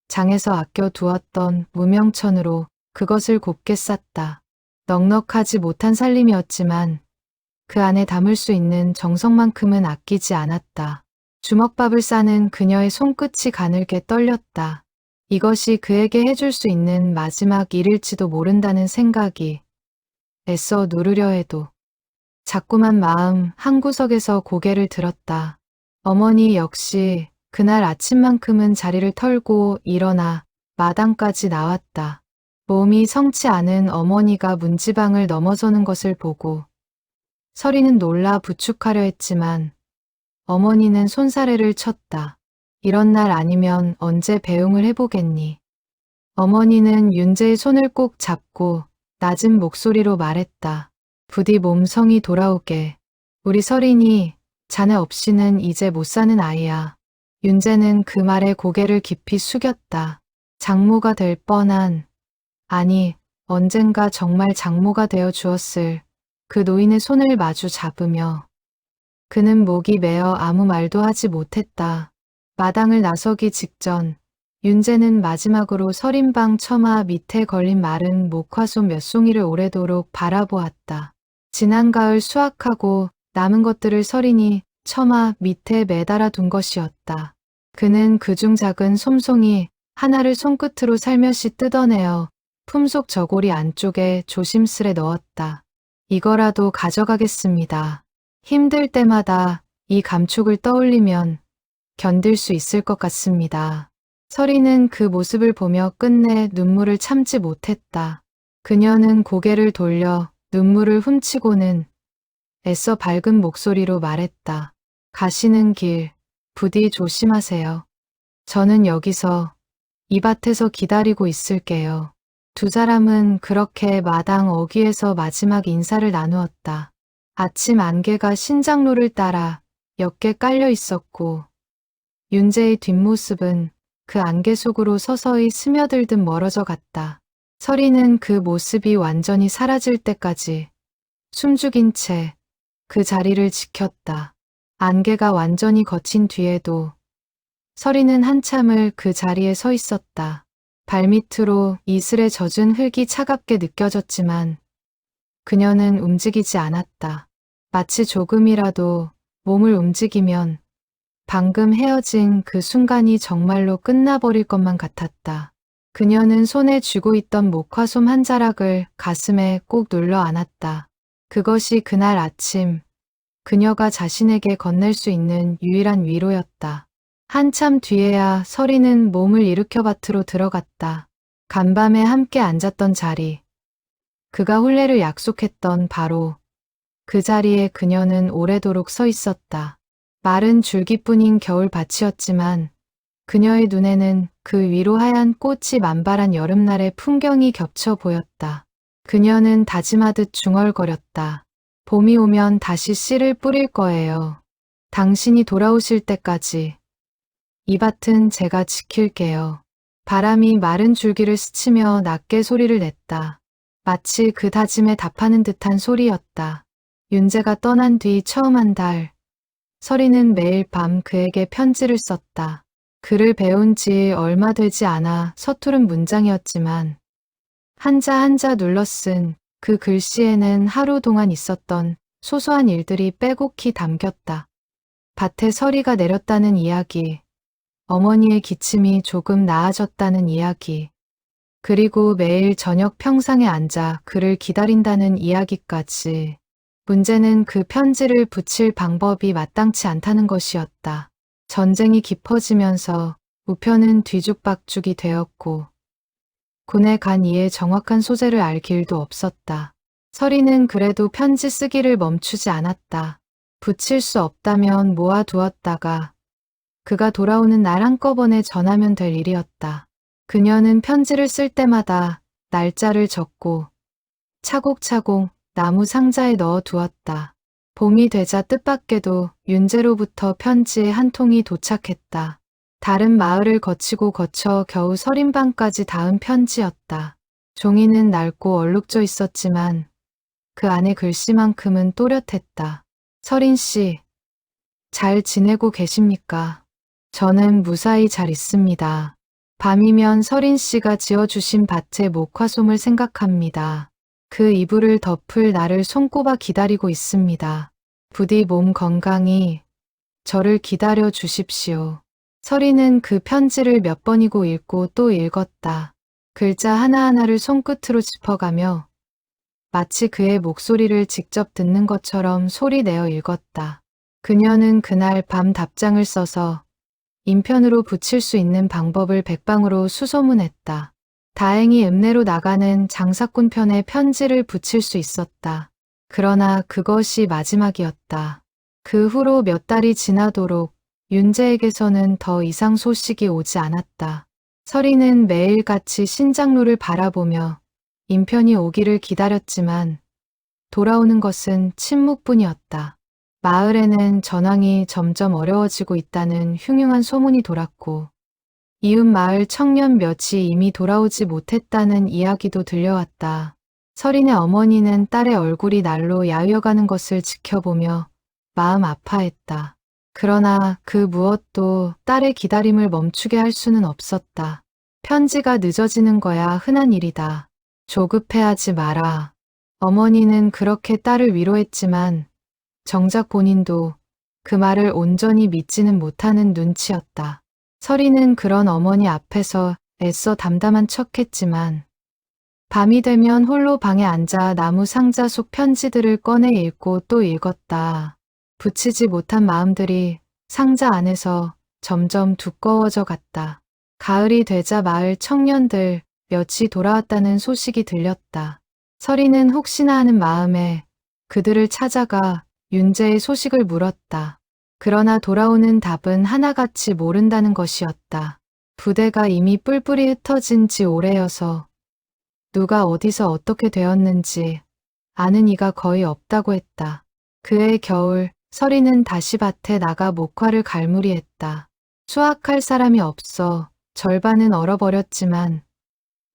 장에서 아껴두었던 무명천으로 그것을 곱게 쌌다. 넉넉하지 못한 살림이었지만 그 안에 담을 수 있는 정성만큼은 아끼지 않았다. 주먹밥을 싸는 그녀의 손끝이 가늘게 떨렸다. 이것이 그에게 해줄 수 있는 마지막 일일지도 모른다는 생각이 애써 누르려 해도 자꾸만 마음 한구석에서 고개를 들었다. 어머니 역시 그날 아침만큼은 자리를 털고 일어나 마당까지 나왔다. 몸이 성치 않은 어머니가 문지방을 넘어서는 것을 보고 설이는 놀라 부축하려 했지만 어머니는 손사래를 쳤다. 이런 날 아니면 언제 배웅을 해보겠니? 어머니는 윤재의 손을 꼭 잡고 낮은 목소리로 말했다. 부디 몸성이 돌아오게. 우리 설인이 자네 없이는 이제 못 사는 아이야. 윤재는 그 말에 고개를 깊이 숙였다. 장모가 될 뻔한, 아니 언젠가 정말 장모가 되어 주었을 그 노인의 손을 마주 잡으며 그는 목이 메어 아무 말도 하지 못했다. 마당을 나서기 직전 윤재는 마지막으로 설인방 처마 밑에 걸린 마른 목화솜 몇 송이를 오래도록 바라보았다. 지난 가을 수확하고 남은 것들을 설인이 처마 밑에 매달아 둔 것이었다. 그는 그중 작은 솜송이 하나를 손끝으로 살며시 뜯어내어 품속 저고리 안쪽에 조심스레 넣었다. 이거라도 가져가겠습니다. 힘들 때마다 이 감촉을 떠올리면 견딜 수 있을 것 같습니다. 서리는 그 모습을 보며 끝내 눈물을 참지 못했다. 그녀는 고개를 돌려 눈물을 훔치고는 애써 밝은 목소리로 말했다. 가시는 길 부디 조심하세요. 저는 여기서 이 밭에서 기다리고 있을게요. 두 사람은 그렇게 마당 어귀에서 마지막 인사를 나누었다. 아침 안개가 신장로를 따라 옅게 깔려 있었고 윤재의 뒷모습은 그 안개 속으로 서서히 스며들듯 멀어져 갔다. 서리는 그 모습이 완전히 사라질 때까지 숨죽인 채 그 자리를 지켰다. 안개가 완전히 걷힌 뒤에도 서리는 한참을 그 자리에 서 있었다. 발밑으로 이슬에 젖은 흙이 차갑게 느껴졌지만 그녀는 움직이지 않았다. 마치 조금이라도 몸을 움직이면 방금 헤어진 그 순간이 정말로 끝나버릴 것만 같았다. 그녀는 손에 쥐고 있던 목화솜 한 자락을 가슴에 꼭 눌러 안았다. 그것이 그날 아침 그녀가 자신에게 건넬 수 있는 유일한 위로였다. 한참 뒤에야 서리는 몸을 일으켜 밭으로 들어갔다. 간밤에 함께 앉았던 자리. 그가 혼례를 약속했던 바로 그 자리에 그녀는 오래도록 서 있었다. 마른 줄기뿐인 겨울밭이었지만 그녀의 눈에는 그 위로 하얀 꽃이 만발한 여름날의 풍경이 겹쳐 보였다. 그녀는 다짐하듯 중얼거렸다. 봄이 오면 다시 씨를 뿌릴 거예요. 당신이 돌아오실 때까지 이 밭은 제가 지킬게요. 바람이 마른 줄기를 스치며 낮게 소리를 냈다. 마치 그 다짐에 답하는 듯한 소리였다. 윤재가 떠난 뒤 처음 한 달, 서리는 매일 밤 그에게 편지를 썼다. 글을 배운 지 얼마 되지 않아 서투른 문장이었지만 한자 한자 눌러 쓴 그 글씨에는 하루 동안 있었던 소소한 일들이 빼곡히 담겼다. 밭에 서리가 내렸다는 이야기, 어머니의 기침이 조금 나아졌다는 이야기, 그리고 매일 저녁 평상에 앉아 그를 기다린다는 이야기까지. 문제는 그 편지를 붙일 방법이 마땅치 않다는 것이었다. 전쟁이 깊어지면서 우편은 뒤죽박죽이 되었고 군에 간 이의 정확한 소재를 알 길도 없었다. 서리는 그래도 편지 쓰기를 멈추지 않았다. 붙일 수 없다면 모아두었다가 그가 돌아오는 날 한꺼번에 전하면 될 일이었다. 그녀는 편지를 쓸 때마다 날짜를 적고 차곡차곡 나무 상자에 넣어 두었다. 봄이 되자 뜻밖에도 윤재로부터 편지의 한 통이 도착했다. 다른 마을을 거치고 거쳐 겨우 서린방까지 닿은 편지였다. 종이는 낡고 얼룩져 있었지만 그 안의 글씨만큼은 또렷했다. 서린 씨, 잘 지내고 계십니까? 저는 무사히 잘 있습니다. 밤이면 서린 씨가 지어주신 밭의 목화솜을 생각합니다. 그 이불을 덮을 나를 손꼽아 기다리고 있습니다. 부디 몸 건강히 저를 기다려 주십시오. 서리는 그 편지를 몇 번이고 읽고 또 읽었다. 글자 하나하나를 손끝으로 짚어가며 마치 그의 목소리를 직접 듣는 것처럼 소리내어 읽었다. 그녀는 그날 밤 답장을 써서 인편으로 붙일 수 있는 방법을 백방으로 수소문했다. 다행히 읍내로 나가는 장사꾼 편에 편지를 붙일 수 있었다. 그러나 그것이 마지막이었다. 그 후로 몇 달이 지나도록 윤재에게서는 더 이상 소식이 오지 않았다. 서리는 매일같이 신장로를 바라보며 인편이 오기를 기다렸지만 돌아오는 것은 침묵뿐이었다. 마을에는 전황이 점점 어려워지고 있다는 흉흉한 소문이 돌았고 이웃 마을 청년 몇이 이미 돌아오지 못했다는 이야기도 들려왔다. 서린의 어머니는 딸의 얼굴이 날로 야위어가는 것을 지켜보며 마음 아파했다. 그러나 그 무엇도 딸의 기다림을 멈추게 할 수는 없었다. 편지가 늦어지는 거야 흔한 일이다. 조급해하지 마라. 어머니는 그렇게 딸을 위로했지만 정작 본인도 그 말을 온전히 믿지는 못하는 눈치였다. 서리는 그런 어머니 앞에서 애써 담담한 척했지만 밤이 되면 홀로 방에 앉아 나무 상자 속 편지들을 꺼내 읽고 또 읽었다. 붙이지 못한 마음들이 상자 안에서 점점 두꺼워져 갔다. 가을이 되자 마을 청년들 몇이 돌아왔다는 소식이 들렸다. 서리는 혹시나 하는 마음에 그들을 찾아가 윤재의 소식을 물었다. 그러나 돌아오는 답은 하나같이 모른다는 것이었다. 부대가 이미 뿔뿔이 흩어진 지 오래여서 누가 어디서 어떻게 되었는지 아는 이가 거의 없다고 했다. 그해 겨울 서리는 다시 밭에 나가 목화를 갈무리했다. 수확할 사람이 없어 절반은 얼어버렸지만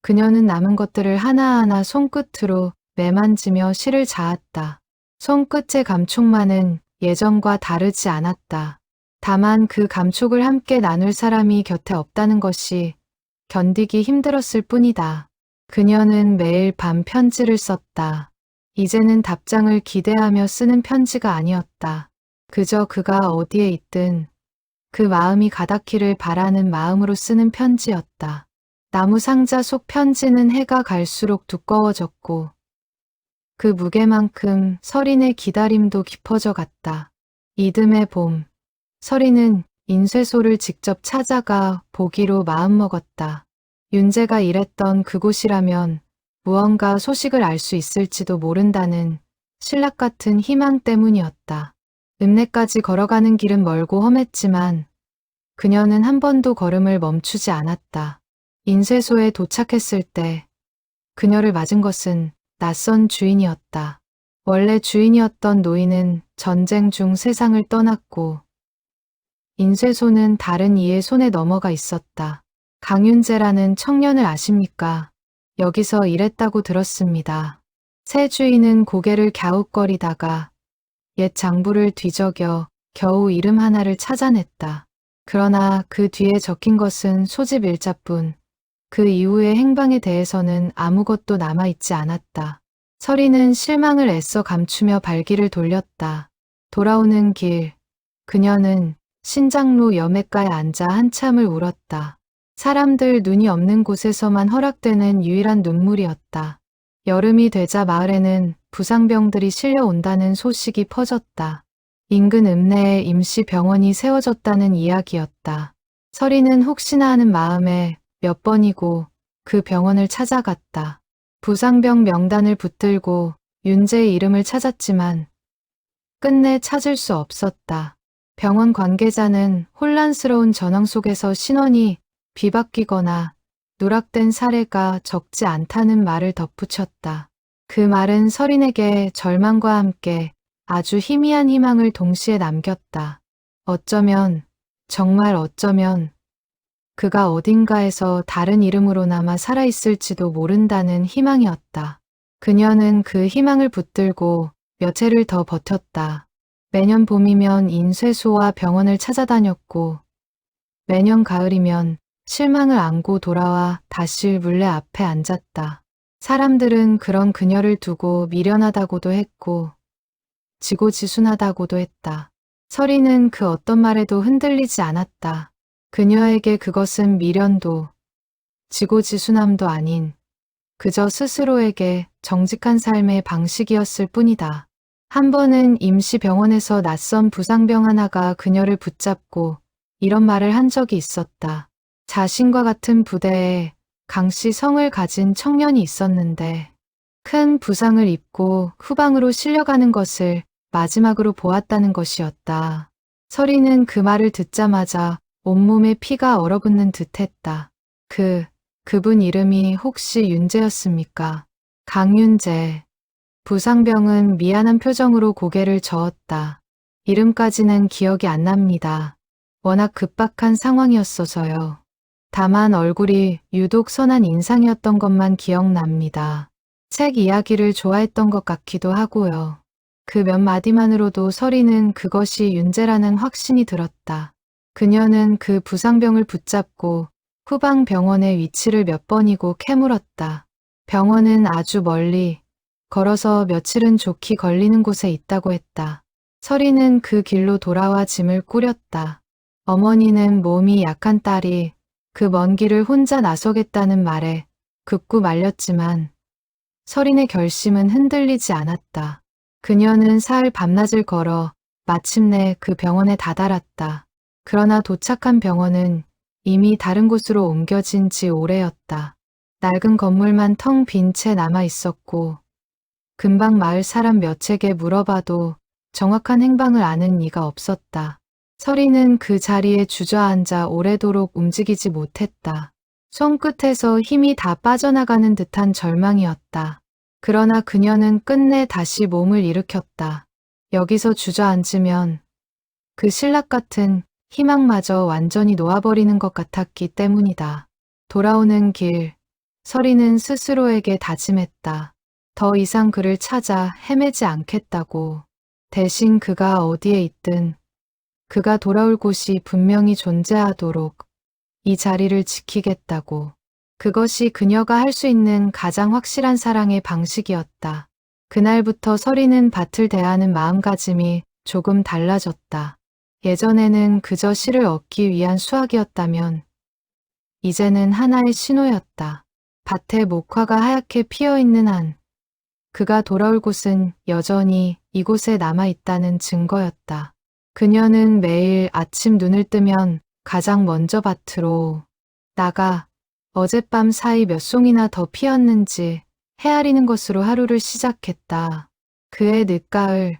그녀는 남은 것들을 하나하나 손끝으로 매만지며 실을 자았다. 손끝의 감촉만은 예전과 다르지 않았다. 다만 그 감촉을 함께 나눌 사람이 곁에 없다는 것이 견디기 힘들었을 뿐이다. 그녀는 매일 밤 편지를 썼다. 이제는 답장을 기대하며 쓰는 편지가 아니었다. 그저 그가 어디에 있든 그 마음이 가닿기를 바라는 마음으로 쓰는 편지였다. 나무 상자 속 편지는 해가 갈수록 두꺼워졌고 그 무게만큼 서린의 기다림도 깊어져 갔다. 이듬해 봄, 서린은 인쇄소를 직접 찾아가 보기로 마음먹었다. 윤재가 일했던 그곳이라면 무언가 소식을 알 수 있을지도 모른다는 신락 같은 희망 때문이었다. 읍내까지 걸어가는 길은 멀고 험했지만 그녀는 한 번도 걸음을 멈추지 않았다. 인쇄소에 도착했을 때 그녀를 맞은 것은 낯선 주인이었다. 원래 주인이었던 노인은 전쟁 중 세상을 떠났고 인쇄소는 다른 이의 손에 넘어가 있었다. 강윤재라는 청년을 아십니까? 여기서 일했다고 들었습니다. 새 주인은 고개를 갸웃거리다가 옛 장부를 뒤적여 겨우 이름 하나를 찾아냈다. 그러나 그 뒤에 적힌 것은 소집 일자뿐. 그 이후의 행방에 대해서는 아무것도 남아있지 않았다. 서리는 실망을 애써 감추며 발길을 돌렸다. 돌아오는 길, 그녀는 신장로 여매가에 앉아 한참을 울었다. 사람들 눈이 없는 곳에서만 허락되는 유일한 눈물이었다. 여름이 되자 마을에는 부상병들이 실려온다는 소식이 퍼졌다. 인근 읍내에 임시 병원이 세워졌다는 이야기였다. 서리는 혹시나 하는 마음에 몇 번이고 그 병원을 찾아갔다. 부상병 명단을 붙들고 윤재의 이름을 찾았지만 끝내 찾을 수 없었다. 병원 관계자는 혼란스러운 전황 속에서 신원이 뒤바뀌거나 누락된 사례가 적지 않다는 말을 덧붙였다. 그 말은 서린에게 절망과 함께 아주 희미한 희망을 동시에 남겼다. 어쩌면, 정말 어쩌면 그가 어딘가에서 다른 이름으로나마 살아있을지도 모른다는 희망이었다. 그녀는 그 희망을 붙들고 며칠을 더 버텼다. 매년 봄이면 인쇄소와 병원을 찾아다녔고 매년 가을이면 실망을 안고 돌아와 다시 물레 앞에 앉았다. 사람들은 그런 그녀를 두고 미련하다고도 했고 지고지순하다고도 했다. 서리는 그 어떤 말에도 흔들리지 않았다. 그녀에게 그것은 미련도 지고지순함도 아닌 그저 스스로에게 정직한 삶의 방식이었을 뿐이다. 한 번은 임시병원에서 낯선 부상병 하나가 그녀를 붙잡고 이런 말을 한 적이 있었다. 자신과 같은 부대에 강씨 성을 가진 청년이 있었는데 큰 부상을 입고 후방으로 실려가는 것을 마지막으로 보았다는 것이었다. 서리는 그 말을 듣자마자 온몸에 피가 얼어붙는 듯했다. 그분 이름이 혹시 윤재였습니까? 강윤재. 부상병은 미안한 표정으로 고개를 저었다. 이름까지는 기억이 안 납니다. 워낙 급박한 상황이었어서요. 다만 얼굴이 유독 선한 인상이었던 것만 기억납니다. 책 이야기를 좋아했던 것 같기도 하고요. 그 몇 마디만으로도 서리는 그것이 윤재라는 확신이 들었다. 그녀는 그 부상병을 붙잡고 후방 병원의 위치를 몇 번이고 캐물었다. 병원은 아주 멀리 걸어서 며칠은 좋게 걸리는 곳에 있다고 했다. 서리는 그 길로 돌아와 짐을 꾸렸다. 어머니는 몸이 약한 딸이 그 먼 길을 혼자 나서겠다는 말에 극구 말렸지만 설인의 결심은 흔들리지 않았다. 그녀는 사흘 밤낮을 걸어 마침내 그 병원에 다다랐다. 그러나 도착한 병원은 이미 다른 곳으로 옮겨진 지 오래였다. 낡은 건물만 텅 빈 채 남아 있었고 근방 마을 사람 몇에게 물어봐도 정확한 행방을 아는 이가 없었다. 설이는 그 자리에 주저앉아 오래도록 움직이지 못했다. 손끝에서 힘이 다 빠져나가는 듯한 절망이었다. 그러나 그녀는 끝내 다시 몸을 일으켰다. 여기서 주저앉으면 그 신락 같은 희망마저 완전히 놓아버리는 것 같았기 때문이다. 돌아오는 길, 설이는 스스로에게 다짐했다. 더 이상 그를 찾아 헤매지 않겠다고. 대신 그가 어디에 있든 그가 돌아올 곳이 분명히 존재하도록 이 자리를 지키겠다고. 그것이 그녀가 할 수 있는 가장 확실한 사랑의 방식이었다. 그날부터 설이는 밭을 대하는 마음가짐이 조금 달라졌다. 예전에는 그저 실을 얻기 위한 수확이었다면 이제는 하나의 신호였다. 밭에 목화가 하얗게 피어있는 한 그가 돌아올 곳은 여전히 이곳에 남아있다는 증거였다. 그녀는 매일 아침 눈을 뜨면 가장 먼저 밭으로 나가 어젯밤 사이 몇 송이나 더 피었는지 헤아리는 것으로 하루를 시작했다. 그해 늦가을,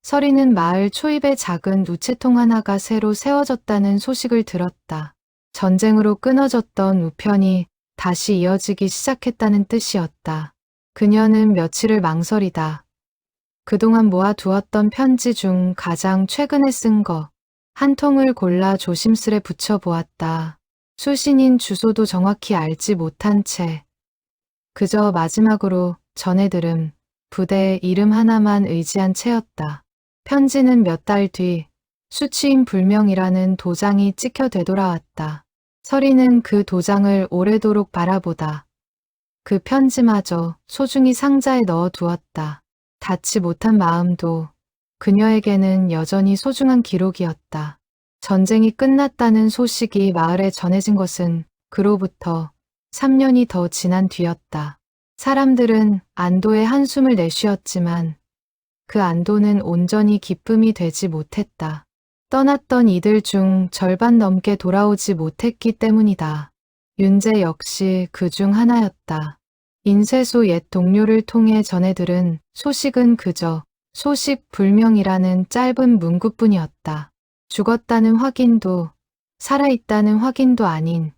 설이는 마을 초입에 작은 우체통 하나가 새로 세워졌다는 소식을 들었다. 전쟁으로 끊어졌던 우편이 다시 이어지기 시작했다는 뜻이었다. 그녀는 며칠을 망설이다. 그동안 모아두었던 편지 중 가장 최근에 쓴 거 한 통을 골라 조심스레 붙여보았다. 수신인 주소도 정확히 알지 못한 채 그저 마지막으로 전해들음 부대의 이름 하나만 의지한 채였다. 편지는 몇 달 뒤 수취인 불명이라는 도장이 찍혀 되돌아왔다. 설이는 그 도장을 오래도록 바라보다 그 편지마저 소중히 상자에 넣어두었다. 닿지 못한 마음도 그녀에게는 여전히 소중한 기록이었다. 전쟁이 끝났다는 소식이 마을에 전해진 것은 그로부터 3년이 더 지난 뒤였다. 사람들은 안도의 한숨을 내쉬었지만 그 안도는 온전히 기쁨이 되지 못했다. 떠났던 이들 중 절반 넘게 돌아오지 못했기 때문이다. 윤재 역시 그 중 하나였다. 인쇄소 옛 동료를 통해 전해들은 소식은 그저 소식 불명이라는 짧은 문구뿐이었다. 죽었다는 확인도 살아있다는 확인도 아닌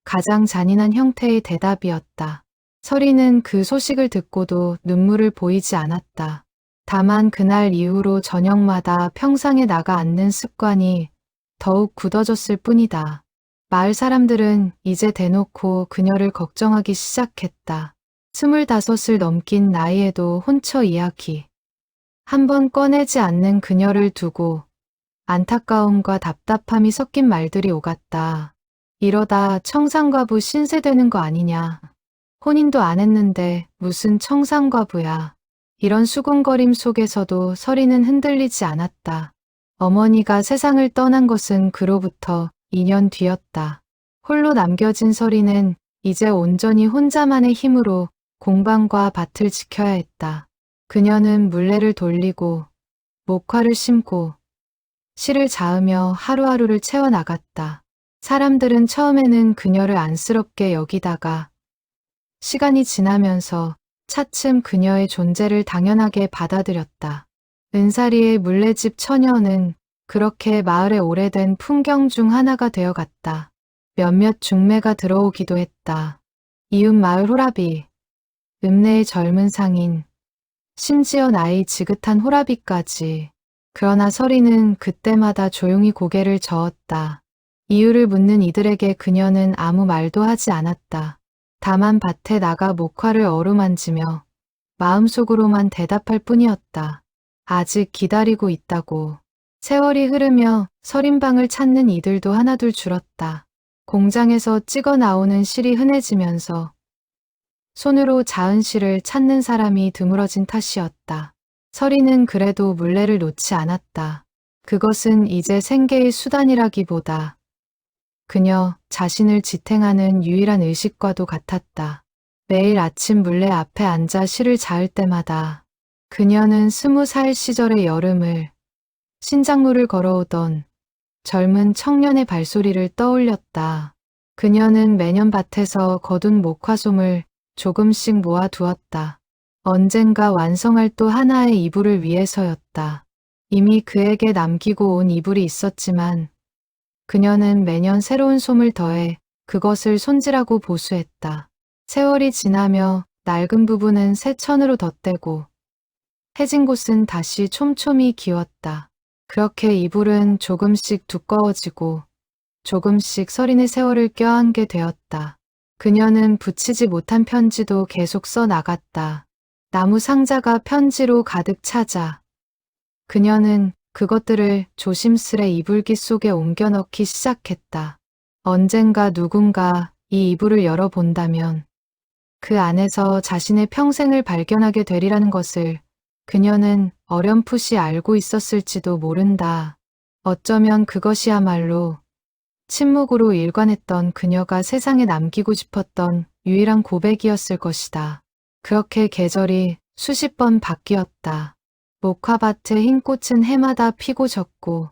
가장 잔인한 형태의 대답이었다. 설이는 그 소식을 듣고도 눈물을 보이지 않았다. 다만 그날 이후로 저녁마다 평상에 나가 앉는 습관이 더욱 굳어졌을 뿐이다. 마을 사람들은 이제 대놓고 그녀를 걱정하기 시작했다. 25을 넘긴 나이에도 혼처 이야기. 한번 꺼내지 않는 그녀를 두고 안타까움과 답답함이 섞인 말들이 오갔다. 이러다 청산과부 신세되는 거 아니냐. 혼인도 안 했는데 무슨 청산과부야. 이런 수군거림 속에서도 설이는 흔들리지 않았다. 어머니가 세상을 떠난 것은 그로부터 2년 뒤였다. 홀로 남겨진 설이는 이제 온전히 혼자만의 힘으로 공방과 밭을 지켜야 했다. 그녀는 물레를 돌리고 목화를 심고 실을 자으며 하루하루를 채워나갔다. 사람들은 처음에는 그녀를 안쓰럽게 여기다가 시간이 지나면서 차츰 그녀의 존재를 당연하게 받아들였다. 은사리의 물레집 처녀는 그렇게 마을의 오래된 풍경 중 하나가 되어갔다. 몇몇 중매가 들어오기도 했다. 이웃 마을 호라비, 읍내의 젊은 상인, 심지어 나이 지긋한 호라비까지. 그러나 설이는 그때마다 조용히 고개를 저었다. 이유를 묻는 이들에게 그녀는 아무 말도 하지 않았다. 다만 밭에 나가 목화를 어루만지며 마음속으로만 대답할 뿐이었다. 아직 기다리고 있다고. 세월이 흐르며 설인방을 찾는 이들도 하나둘 줄었다. 공장에서 찍어 나오는 실이 흔해지면서 손으로 자은 실을 찾는 사람이 드물어진 탓이었다. 설이는 그래도 물레를 놓지 않았다. 그것은 이제 생계의 수단이라기보다 그녀 자신을 지탱하는 유일한 의식과도 같았다. 매일 아침 물레 앞에 앉아 시를 자을 때마다 그녀는 20살 시절의 여름을, 신작로를 걸어오던 젊은 청년의 발소리를 떠올렸다. 그녀는 매년 밭에서 거둔 목화솜을 조금씩 모아두었다. 언젠가 완성할 또 하나의 이불을 위해서였다. 이미 그에게 남기고 온 이불이 있었지만 그녀는 매년 새로운 솜을 더해 그것을 손질하고 보수했다. 세월이 지나며 낡은 부분은 새 천으로 덧대고 해진 곳은 다시 촘촘히 기웠다. 그렇게 이불은 조금씩 두꺼워지고 조금씩 서린의 세월을 껴안게 되었다. 그녀는 붙이지 못한 편지도 계속 써 나갔다. 나무 상자가 편지로 가득 차자 그녀는 그것들을 조심스레 이불기 속에 옮겨 넣기 시작했다. 언젠가 누군가 이 이불을 열어본다면 그 안에서 자신의 평생을 발견하게 되리라는 것을 그녀는 어렴풋이 알고 있었을지도 모른다. 어쩌면 그것이야말로 침묵으로 일관했던 그녀가 세상에 남기고 싶었던 유일한 고백이었을 것이다. 그렇게 계절이 수십 번 바뀌었다. 목화밭의 흰 꽃은 해마다 피고 졌고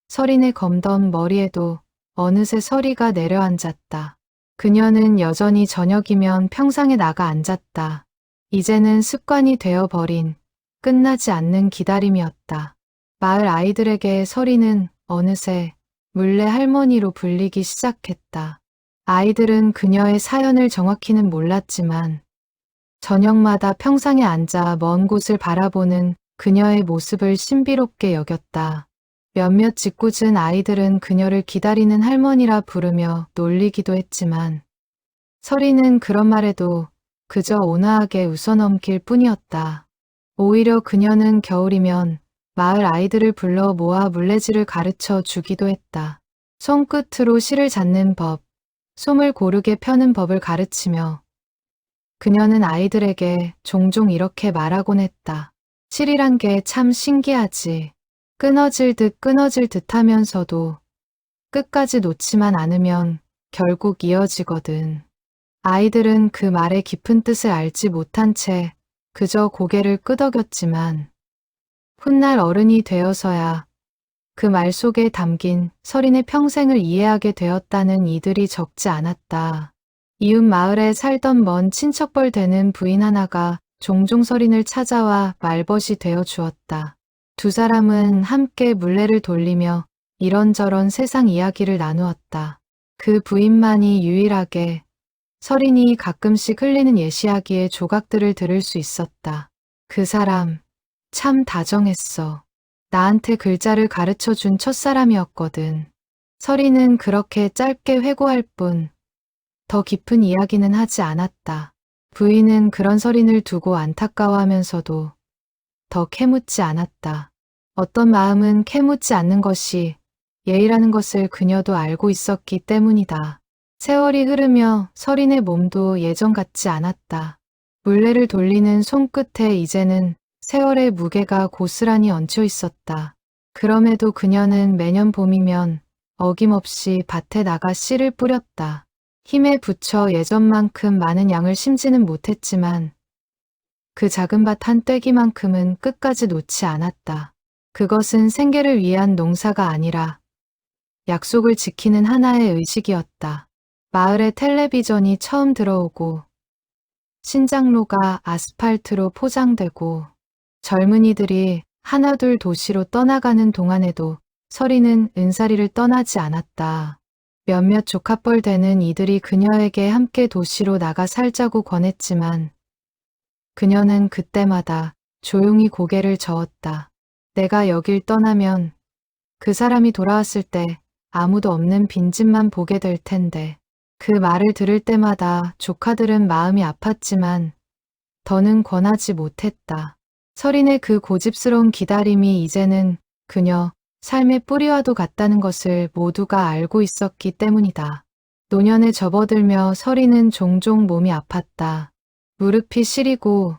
서린의 검던 머리에도 어느새 서리가 내려앉았다. 그녀는 여전히 저녁이면 평상에 나가 앉았다. 이제는 습관이 되어버린 끝나지 않는 기다림이었다. 마을 아이들에게 서리는 어느새 물레 할머니로 불리기 시작했다. 아이들은 그녀의 사연을 정확히는 몰랐지만 저녁마다 평상에 앉아 먼 곳을 바라보는 그녀의 모습을 신비롭게 여겼다. 몇몇 짓궂은 아이들은 그녀를 기다리는 할머니라 부르며 놀리기도 했지만 서리는 그런 말에도 그저 온화하게 웃어넘길 뿐이었다. 오히려 그녀는 겨울이면 마을 아이들을 불러 모아 물레질을 가르쳐 주기도 했다. 손끝으로 실을 잡는 법, 솜을 고르게 펴는 법을 가르치며 그녀는 아이들에게 종종 이렇게 말하곤 했다. 실이란 게 참 신기하지. 끊어질 듯 하면서도 끝까지 놓지만 않으면 결국 이어지거든. 아이들은 그 말의 깊은 뜻을 알지 못한 채 그저 고개를 끄덕였지만 훗날 어른이 되어서야 그 말 속에 담긴 서린의 평생을 이해하게 되었다는 이들이 적지 않았다. 이웃 마을에 살던 먼 친척벌 되는 부인 하나가 종종 서린을 찾아와 말벗이 되어 주었다. 두 사람은 함께 물레를 돌리며 이런저런 세상 이야기를 나누었다. 그 부인만이 유일하게 서린이 가끔씩 흘리는 예시하기의 조각들을 들을 수 있었다. 그 사람 참 다정했어. 나한테 글자를 가르쳐 준 첫사람이었거든. 서린은 그렇게 짧게 회고할 뿐 더 깊은 이야기는 하지 않았다. 부인은 그런 서린을 두고 안타까워하면서도 더 캐묻지 않았다. 어떤 마음은 캐묻지 않는 것이 예의라는 것을 그녀도 알고 있었기 때문이다. 세월이 흐르며 서린의 몸도 예전 같지 않았다. 물레를 돌리는 손끝에 이제는 세월의 무게가 고스란히 얹혀 있었다. 그럼에도 그녀는 매년 봄이면 어김없이 밭에 나가 씨를 뿌렸다. 힘에 부쳐 예전만큼 많은 양을 심지는 못했지만 그 작은 밭 한 떼기만큼은 끝까지 놓지 않았다. 그것은 생계를 위한 농사가 아니라 약속을 지키는 하나의 의식이었다. 마을에 텔레비전이 처음 들어오고 신장로가 아스팔트로 포장되고 젊은이들이 하나둘 도시로 떠나가는 동안에도 서리는 은사리를 떠나지 않았다. 몇몇 조카뻘 되는 이들이 그녀에게 함께 도시로 나가 살자고 권했지만 그녀는 그때마다 조용히 고개를 저었다. 내가 여길 떠나면 그 사람이 돌아왔을 때 아무도 없는 빈집만 보게 될 텐데. 그 말을 들을 때마다 조카들은 마음이 아팠지만 더는 권하지 못했다. 서린의 그 고집스러운 기다림이 이제는 그녀 삶의 뿌리와도 같다는 것을 모두가 알고 있었기 때문이다. 노년에 접어들며 서린은 종종 몸이 아팠다. 무릎이 시리고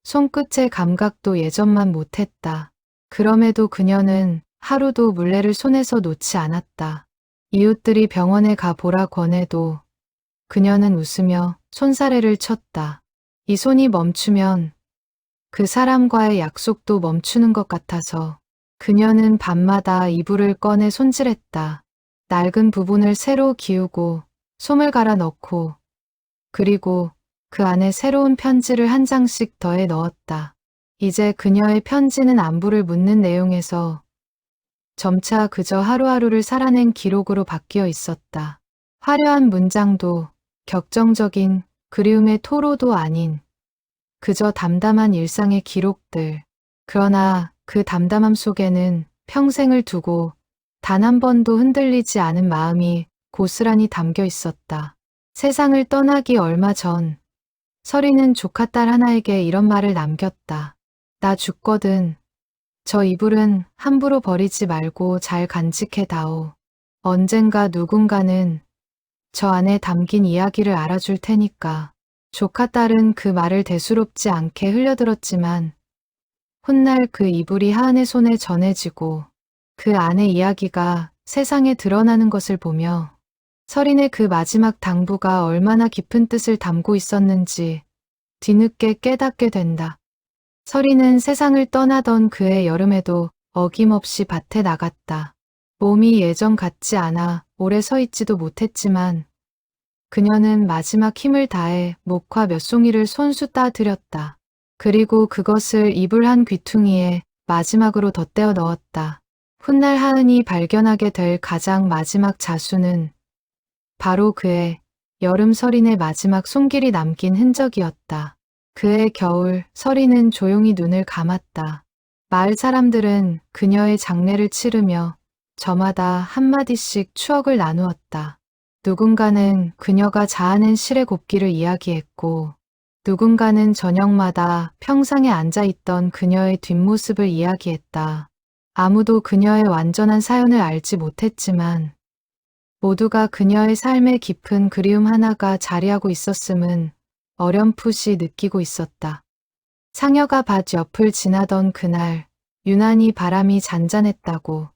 손끝의 감각도 예전만 못했다. 그럼에도 그녀는 하루도 물레를 손에서 놓지 않았다. 이웃들이 병원에 가 보라 권해도 그녀는 웃으며 손사래를 쳤다. 이 손이 멈추면 그 사람과의 약속도 멈추는 것 같아서 그녀는 밤마다 이불을 꺼내 손질했다. 낡은 부분을 새로 기우고 솜을 갈아 넣고 그리고 그 안에 새로운 편지를 한 장씩 더해 넣었다. 이제 그녀의 편지는 안부를 묻는 내용에서 점차 그저 하루하루를 살아낸 기록으로 바뀌어 있었다. 화려한 문장도 격정적인 그리움의 토로도 아닌 그저 담담한 일상의 기록들. 그러나 그 담담함 속에는 평생을 두고 단 한 번도 흔들리지 않은 마음이 고스란히 담겨 있었다. 세상을 떠나기 얼마 전 설이는 조카딸 하나에게 이런 말을 남겼다. 나 죽거든. 저 이불은 함부로 버리지 말고 잘 간직해 다오. 언젠가 누군가는 저 안에 담긴 이야기를 알아줄 테니까. 조카딸은 그 말을 대수롭지 않게 흘려들었지만 훗날 그 이불이 하은의 손에 전해지고 그 안의 이야기가 세상에 드러나는 것을 보며 설인의 그 마지막 당부가 얼마나 깊은 뜻을 담고 있었는지 뒤늦게 깨닫게 된다. 설인은 세상을 떠나던 그해 여름에도 어김없이 밭에 나갔다. 몸이 예전 같지 않아 오래 서 있지도 못했지만 그녀는 마지막 힘을 다해 목화 몇 송이를 손수 따들였다. 그리고 그것을 이불 한 귀퉁이에 마지막으로 덧대어 넣었다. 훗날 하은이 발견하게 될 가장 마지막 자수는 바로 그의 여름 설인의 마지막 손길이 남긴 흔적이었다. 그해 겨울 설인은 조용히 눈을 감았다. 마을 사람들은 그녀의 장례를 치르며 저마다 한마디씩 추억을 나누었다. 누군가는 그녀가 자아낸 실의 곱기를 이야기했고 누군가는 저녁마다 평상에 앉아있던 그녀의 뒷모습을 이야기했다. 아무도 그녀의 완전한 사연을 알지 못했지만 모두가 그녀의 삶에 깊은 그리움 하나가 자리하고 있었음은 어렴풋이 느끼고 있었다. 상여가 밭 옆을 지나던 그날 유난히 바람이 잔잔했다고.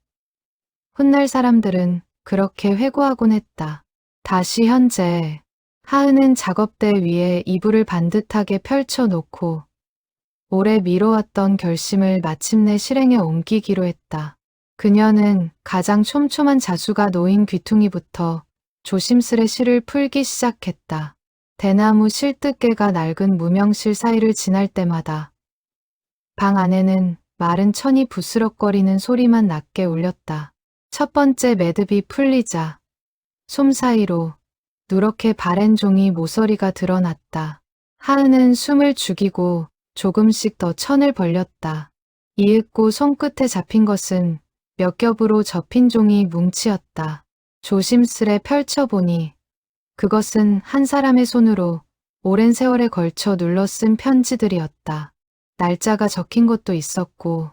훗날 사람들은 그렇게 회고하곤 했다. 다시 현재 하은은 작업대 위에 이불을 반듯하게 펼쳐놓고 오래 미뤄왔던 결심을 마침내 실행에 옮기기로 했다. 그녀는 가장 촘촘한 자수가 놓인 귀퉁이부터 조심스레 실을 풀기 시작했다. 대나무 실뜨개가 낡은 무명실 사이를 지날 때마다 방 안에는 마른 천이 부스럭거리는 소리만 낮게 울렸다. 첫 번째 매듭이 풀리자 솜 사이로 누렇게 바랜 종이 모서리가 드러났다. 하은은 숨을 죽이고 조금씩 더 천을 벌렸다. 이윽고 손끝에 잡힌 것은 몇 겹으로 접힌 종이 뭉치였다. 조심스레 펼쳐보니 그것은 한 사람의 손으로 오랜 세월에 걸쳐 눌러 쓴 편지들이었다. 날짜가 적힌 것도 있었고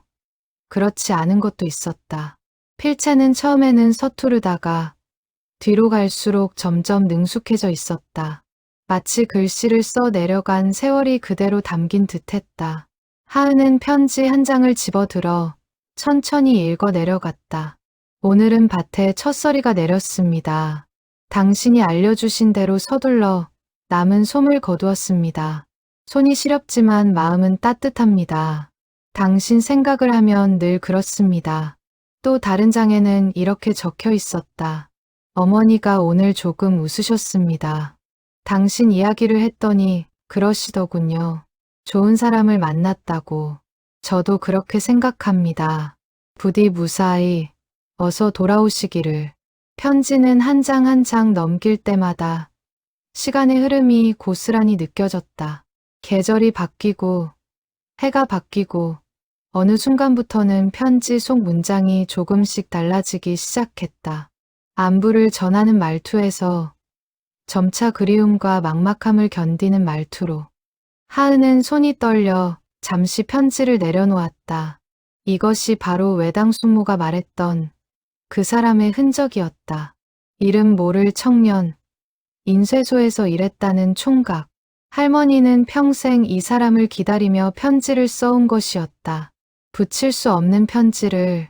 그렇지 않은 것도 있었다. 필체는 처음에는 서투르다가 뒤로 갈수록 점점 능숙해져 있었다. 마치 글씨를 써 내려간 세월이 그대로 담긴 듯했다. 하은은 편지 한 장을 집어들어 천천히 읽어 내려갔다. 오늘은 밭에 첫서리가 내렸습니다. 당신이 알려주신 대로 서둘러 남은 솜을 거두었습니다. 손이 시렵지만 마음은 따뜻합니다. 당신 생각을 하면 늘 그렇습니다. 또 다른 장에는 이렇게 적혀 있었다. 어머니가 오늘 조금 웃으셨습니다. 당신 이야기를 했더니 그러시더군요. 좋은 사람을 만났다고. 저도 그렇게 생각합니다. 부디 무사히 어서 돌아오시기를. 편지는 한 장 한 장 넘길 때마다 시간의 흐름이 고스란히 느껴졌다. 계절이 바뀌고 해가 바뀌고 어느 순간부터는 편지 속 문장이 조금씩 달라지기 시작했다. 안부를 전하는 말투에서 점차 그리움과 막막함을 견디는 말투로. 하은은 손이 떨려 잠시 편지를 내려놓았다. 이것이 바로 외당 숙모가 말했던 그 사람의 흔적이었다. 이름 모를 청년, 인쇄소에서 일했다는 총각. 할머니는 평생 이 사람을 기다리며 편지를 써온 것이었다. 붙일 수 없는 편지를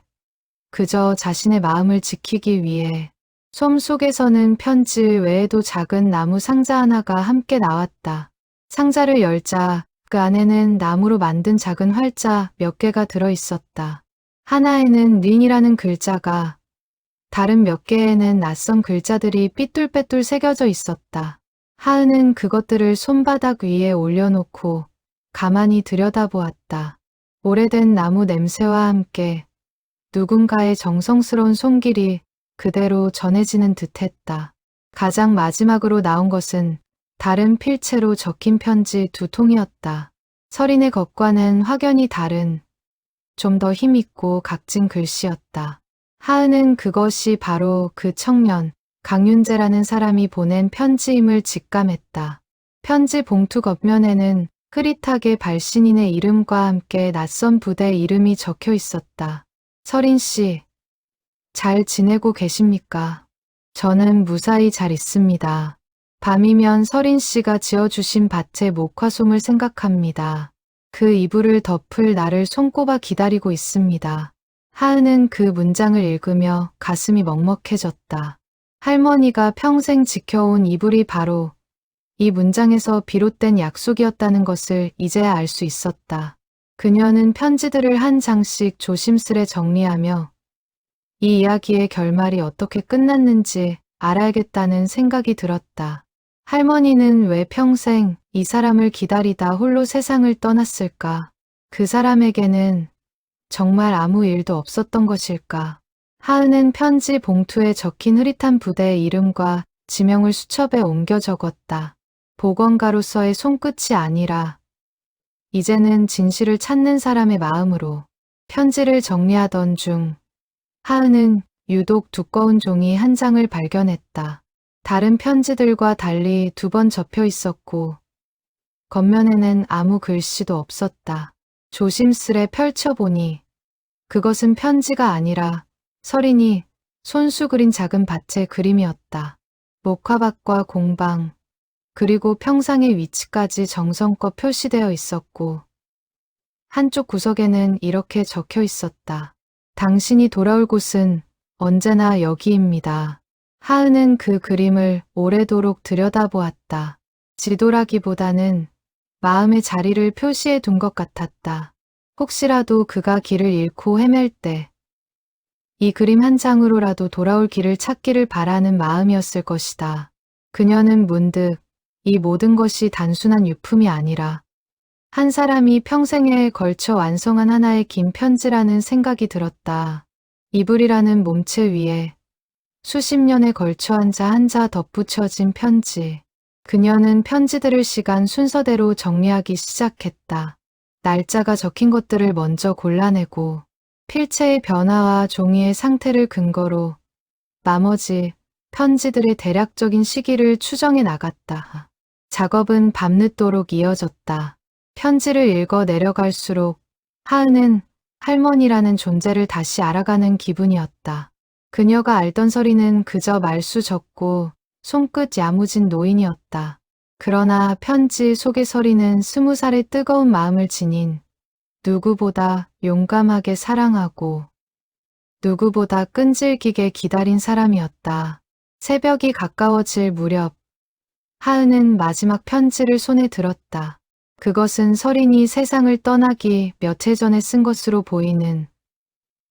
그저 자신의 마음을 지키기 위해 솜 속에서는 편지 외에도 작은 나무 상자 하나가 함께 나왔다. 상자를 열자 그 안에는 나무로 만든 작은 활자 몇 개가 들어 있었다. 하나에는 린이라는 글자가, 다른 몇 개에는 낯선 글자들이 삐뚤빼뚤 새겨져 있었다. 하은은 그것들을 손바닥 위에 올려놓고 가만히 들여다보았다. 오래된 나무 냄새와 함께 누군가의 정성스러운 손길이 그대로 전해지는 듯했다. 가장 마지막으로 나온 것은 다른 필체로 적힌 편지 2통이었다. 서린의 것과는 확연히 다른, 좀 더 힘있고 각진 글씨였다. 하은은 그것이 바로 그 청년, 강윤재라는 사람이 보낸 편지임을 직감했다. 편지 봉투 겉면에는 흐릿하게 발신인의 이름과 함께 낯선 부대 이름이 적혀 있었다. 서린 씨, 잘 지내고 계십니까? 저는 무사히 잘 있습니다. 밤이면 서린 씨가 지어주신 밭의 목화솜을 생각합니다. 그 이불을 덮을 나를 손꼽아 기다리고 있습니다. 하은은 그 문장을 읽으며 가슴이 먹먹해졌다. 할머니가 평생 지켜온 이불이 바로 이 문장에서 비롯된 약속이었다는 것을 이제야 알 수 있었다. 그녀는 편지들을 한 장씩 조심스레 정리하며 이 이야기의 결말이 어떻게 끝났는지 알아야겠다는 생각이 들었다. 할머니는 왜 평생 이 사람을 기다리다 홀로 세상을 떠났을까? 그 사람에게는 정말 아무 일도 없었던 것일까? 하은은 편지 봉투에 적힌 흐릿한 부대의 이름과 지명을 수첩에 옮겨 적었다. 보건가로서의 손끝이 아니라 이제는 진실을 찾는 사람의 마음으로. 편지를 정리하던 중 하은은 유독 두꺼운 종이 한 장을 발견했다. 다른 편지들과 달리 2번 접혀 있었고 겉면에는 아무 글씨도 없었다. 조심스레 펼쳐보니 그것은 편지가 아니라 서린이 손수 그린 작은 밭의 그림이었다. 목화밭과 공방, 그리고 평상의 위치까지 정성껏 표시되어 있었고 한쪽 구석에는 이렇게 적혀 있었다. 당신이 돌아올 곳은 언제나 여기입니다. 하은은 그 그림을 오래도록 들여다보았다. 지도라기보다는 마음의 자리를 표시해 둔 것 같았다. 혹시라도 그가 길을 잃고 헤맬 때 이 그림 한 장으로라도 돌아올 길을 찾기를 바라는 마음이었을 것이다. 그녀는 문득 이 모든 것이 단순한 유품이 아니라 한 사람이 평생에 걸쳐 완성한 하나의 긴 편지라는 생각이 들었다. 이불이라는 몸체 위에 수십 년에 걸쳐 한자 덧붙여진 편지. 그녀는 편지들을 시간 순서대로 정리하기 시작했다. 날짜가 적힌 것들을 먼저 골라내고 필체의 변화와 종이의 상태를 근거로 나머지 편지들의 대략적인 시기를 추정해 나갔다. 작업은 밤늦도록 이어졌다. 편지를 읽어 내려갈수록 하은은 할머니라는 존재를 다시 알아가는 기분이었다. 그녀가 알던 서린은 그저 말수 적고 손끝 야무진 노인이었다. 그러나 편지 속의 서린은 20살의 뜨거운 마음을 지닌 누구보다 용감하게 사랑하고 누구보다 끈질기게 기다린 사람이었다. 새벽이 가까워질 무렵 하은은 마지막 편지를 손에 들었다. 그것은 서린이 세상을 떠나기 몇 해 전에 쓴 것으로 보이는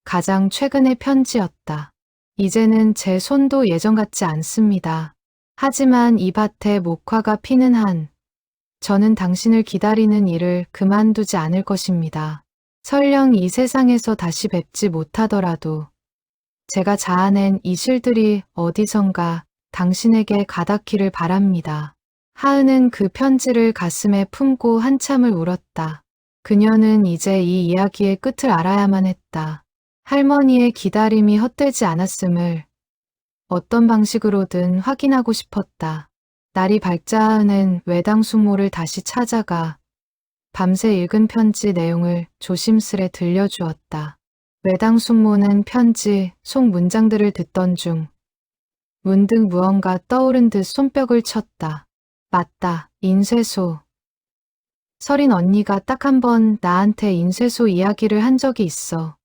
가장 최근의 편지였다. 이제는 제 손도 예전 같지 않습니다. 하지만 이 밭에 목화가 피는 한 저는 당신을 기다리는 일을 그만두지 않을 것입니다. 설령 이 세상에서 다시 뵙지 못하더라도 제가 자아낸 이 실들이 어디선가 당신에게 가닿기를 바랍니다. 하은은 그 편지를 가슴에 품고 한참을 울었다. 그녀는 이제 이 이야기의 끝을 알아야만 했다. 할머니의 기다림이 헛되지 않았음을 어떤 방식으로든 확인하고 싶었다. 날이 밝자 하은은 외당 숙모를 다시 찾아가 밤새 읽은 편지 내용을 조심스레 들려주었다. 외당 숙모는 편지 속 문장들을 듣던 중 문득 무언가 떠오른 듯 손뼉을 쳤다. 맞다, 인쇄소. 서린 언니가 딱 한 번 나한테 인쇄소 이야기를 한 적이 있어.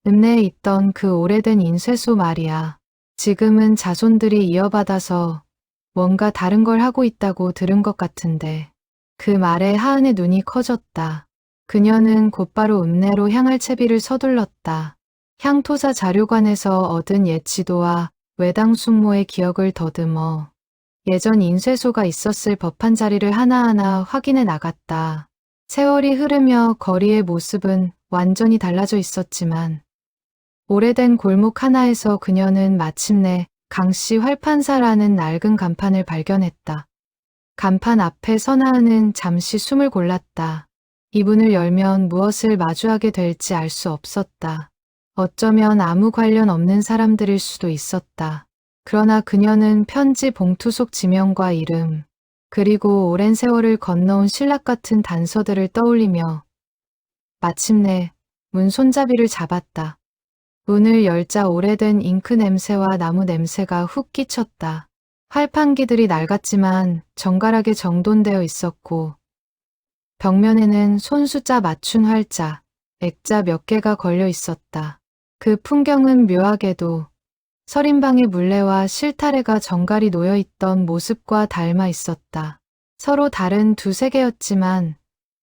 읍내에 있던 그 오래된 인쇄소 말이야. 지금은 자손들이 이어받아서 뭔가 다른 걸 하고 있다고 들은 것 같은데. 그 말에 하은의 눈이 커졌다. 그녀는 곧바로 읍내로 향할 채비를 서둘렀다. 향토사 자료관에서 얻은 옛 지도와 외당 숙모의 기억을 더듬어 예전 인쇄소가 있었을 법한 자리를 하나하나 확인해 나갔다. 세월이 흐르며 거리의 모습은 완전히 달라져 있었지만 오래된 골목 하나에서 그녀는 마침내 강씨 활판사라는 낡은 간판을 발견했다. 간판 앞에 서나은은 잠시 숨을 골랐다. 이 문을 열면 무엇을 마주하게 될지 알 수 없었다. 어쩌면 아무 관련 없는 사람들일 수도 있었다. 그러나 그녀는 편지 봉투 속 지명과 이름, 그리고 오랜 세월을 건너온 신락 같은 단서들을 떠올리며 마침내 문 손잡이를 잡았다. 문을 열자 오래된 잉크 냄새와 나무 냄새가 훅 끼쳤다. 활판기들이 낡았지만 정갈하게 정돈되어 있었고 벽면에는 손수자 맞춘 활자, 액자 몇 개가 걸려 있었다. 그 풍경은 묘하게도 서린방의 물레와 실타래가 정갈이 놓여있던 모습과 닮아 있었다. 서로 다른 두 세계였지만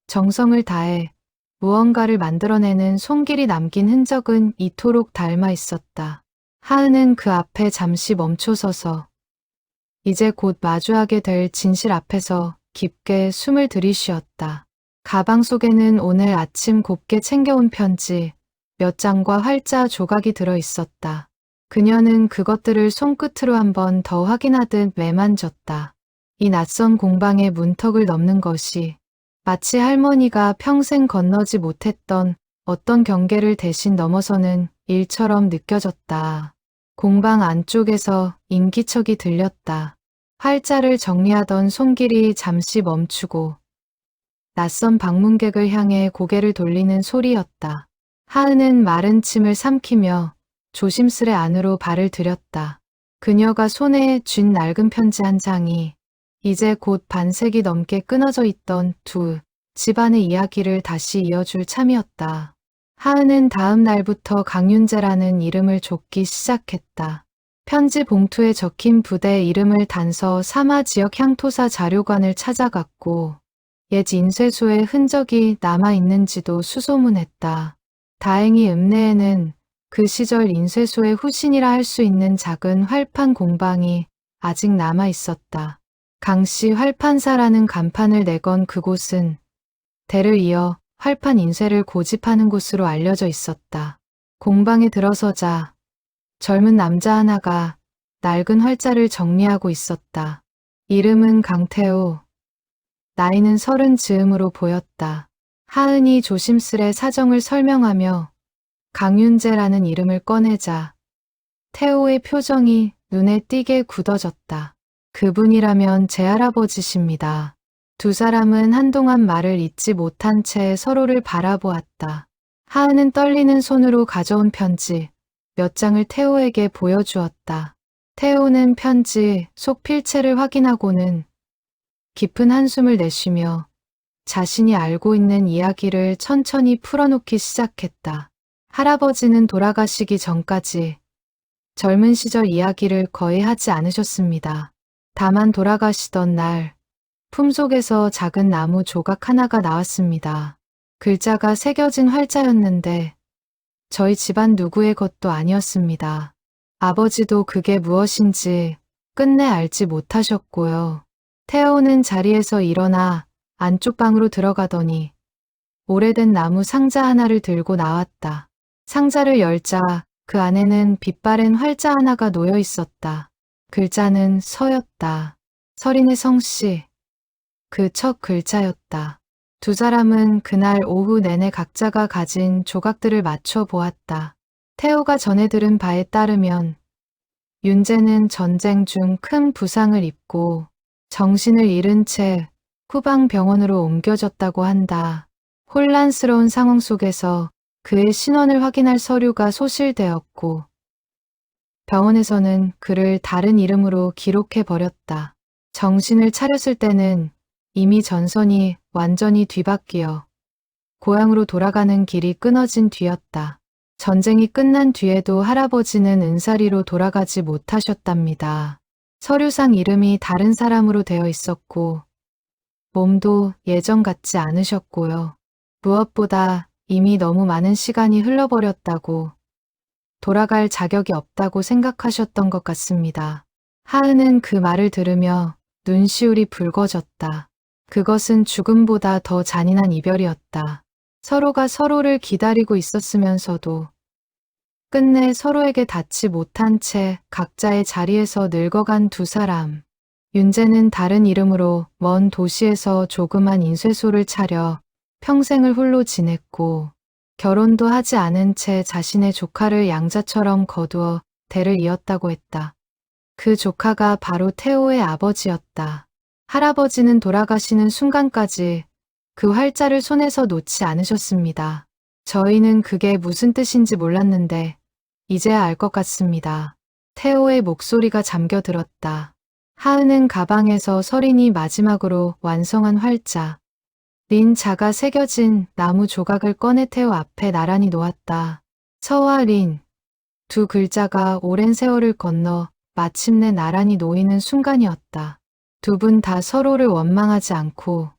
정성을 다해 무언가를 만들어내는 손길이 남긴 흔적은 이토록 닮아 있었다. 하은은 그 앞에 잠시 멈춰서서 이제 곧 마주하게 될 진실 앞에서 깊게 숨을 들이쉬었다. 가방 속에는 오늘 아침 곱게 챙겨온 편지 몇 장과 활자 조각이 들어 있었다. 그녀는 그것들을 손끝으로 한 번 더 확인하듯 매만졌다. 이 낯선 공방의 문턱을 넘는 것이 마치 할머니가 평생 건너지 못했던 어떤 경계를 대신 넘어서는 일처럼 느껴졌다. 공방 안쪽에서 인기척이 들렸다. 활자를 정리하던 손길이 잠시 멈추고 낯선 방문객을 향해 고개를 돌리는 소리였다. 하은은 마른 침을 삼키며 조심스레 안으로 발을 들였다. 그녀가 손에 쥔 낡은 편지 한 장이 이제 곧 반세기 넘게 끊어져 있던 두 집안의 이야기를 다시 이어줄 참이었다. 하은은 다음 날부터 강윤재라는 이름을 쫓기 시작했다. 편지 봉투에 적힌 부대 이름을 단서 사마 지역 향토사 자료관을 찾아갔고 옛 인쇄소의 흔적이 남아있는지도 수소문했다. 다행히 읍내에는 그 시절 인쇄소의 후신이라 할 수 있는 작은 활판 공방이 아직 남아있었다. 강씨 활판사라는 간판을 내건 그곳은 대를 이어 활판 인쇄를 고집하는 곳으로 알려져 있었다. 공방에 들어서자 젊은 남자 하나가 낡은 활자를 정리하고 있었다. 이름은 강태호, 나이는 30 즈음으로 보였다. 하은이 조심스레 사정을 설명하며 강윤재라는 이름을 꺼내자 태호의 표정이 눈에 띄게 굳어졌다. 그분이라면 제 할아버지십니다. 두 사람은 한동안 말을 잇지 못한 채 서로를 바라보았다. 하은은 떨리는 손으로 가져온 편지 몇 장을 태호에게 보여주었다. 태호는 편지 속 필체를 확인하고는 깊은 한숨을 내쉬며 자신이 알고 있는 이야기를 천천히 풀어놓기 시작했다. 할아버지는 돌아가시기 전까지 젊은 시절 이야기를 거의 하지 않으셨습니다. 다만 돌아가시던 날 품속에서 작은 나무 조각 하나가 나왔습니다. 글자가 새겨진 활자였는데 저희 집안 누구의 것도 아니었습니다. 아버지도 그게 무엇인지 끝내 알지 못하셨고요. 태호는 자리에서 일어나 안쪽 방으로 들어가더니 오래된 나무 상자 하나를 들고 나왔다. 상자를 열자 그 안에는 빛바랜 활자 하나가 놓여 있었다. 글자는 서였다. 서린의 성씨. 그 첫 글자였다. 두 사람은 그날 오후 내내 각자가 가진 조각들을 맞춰 보았다. 태호가 전해 들은 바에 따르면 윤재는 전쟁 중 큰 부상을 입고 정신을 잃은 채 후방 병원으로 옮겨졌다고 한다. 혼란스러운 상황 속에서 그의 신원을 확인할 서류가 소실되었고 병원에서는 그를 다른 이름으로 기록해 버렸다. 정신을 차렸을 때는 이미 전선이 완전히 뒤바뀌어 고향으로 돌아가는 길이 끊어진 뒤였다. 전쟁이 끝난 뒤에도 할아버지는 은사리로 돌아가지 못하셨답니다. 서류상 이름이 다른 사람으로 되어 있었고 몸도 예전 같지 않으셨고요. 무엇보다 이미 너무 많은 시간이 흘러버렸다고 돌아갈 자격이 없다고 생각하셨던 것 같습니다. 하은은 그 말을 들으며 눈시울이 붉어졌다. 그것은 죽음보다 더 잔인한 이별이었다. 서로가 서로를 기다리고 있었으면서도 끝내 서로에게 닿지 못한 채 각자의 자리에서 늙어간 두 사람. 윤재는 다른 이름으로 먼 도시에서 조그만 인쇄소를 차려 평생을 홀로 지냈고 결혼도 하지 않은 채 자신의 조카를 양자처럼 거두어 대를 이었다고 했다. 그 조카가 바로 태호의 아버지였다. 할아버지는 돌아가시는 순간까지 그 활자를 손에서 놓지 않으셨습니다. 저희는 그게 무슨 뜻인지 몰랐는데 이제야 알 것 같습니다. 태호의 목소리가 잠겨들었다. 하은은 가방에서 서린이 마지막으로 완성한 활자, 린 자가 새겨진 나무 조각을 꺼내 태호 앞에 나란히 놓았다. 서와 린, 두 글자가 오랜 세월을 건너 마침내 나란히 놓이는 순간이었다. 두 분 다 서로를 원망하지 않고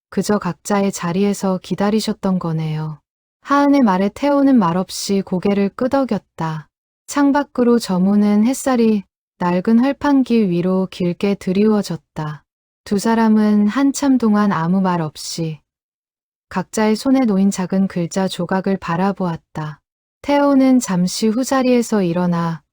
그저 각자의 자리에서 기다리셨던 거네요. 하은의 말에 태호는 말없이 고개를 끄덕였다. 창밖으로 저무는 햇살이 낡은 활판기 위로 길게 드리워졌다. 두 사람은 한참 동안 아무 말 없이 각자의 손에 놓인 작은 글자 조각을 바라보았다. 태호는 잠시 후 자리에서 일어나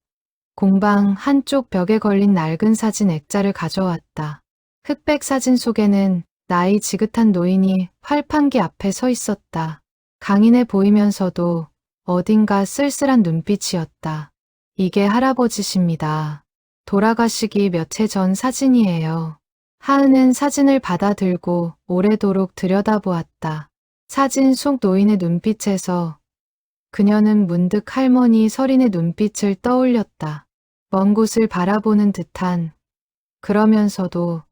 공방 한쪽 벽에 걸린 낡은 사진 액자를 가져왔다. 흑백 사진 속에는 나이 지긋한 노인이 활판기 앞에 서 있었다. 강인해 보이면서도 어딘가 쓸쓸한 눈빛이었다. 이게 할아버지십니다. 돌아가시기 몇 해 전 사진이에요. 하은은 사진을 받아들고 오래도록 들여다보았다. 사진 속 노인의 눈빛에서 그녀는 문득 할머니 서린의 눈빛을 떠올렸다. 먼 곳을 바라보는 듯한, 그러면서도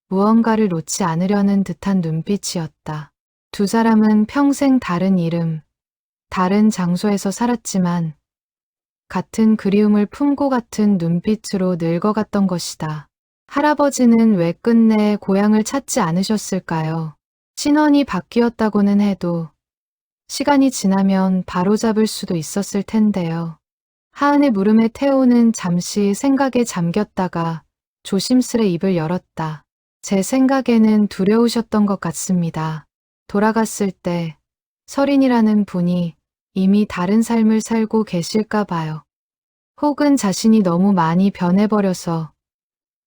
무언가를 놓지 않으려는 듯한 눈빛이었다. 두 사람은 평생 다른 이름, 다른 장소에서 살았지만 같은 그리움을 품고 같은 눈빛으로 늙어갔던 것이다. 할아버지는 왜 끝내 고향을 찾지 않으셨을까요? 신원이 바뀌었다고는 해도 시간이 지나면 바로잡을 수도 있었을 텐데요. 하은의 물음에 태호는 잠시 생각에 잠겼다가 조심스레 입을 열었다. 제 생각에는 두려우셨던 것 같습니다. 돌아갔을 때 서린이라는 분이 이미 다른 삶을 살고 계실까 봐요. 혹은 자신이 너무 많이 변해버려서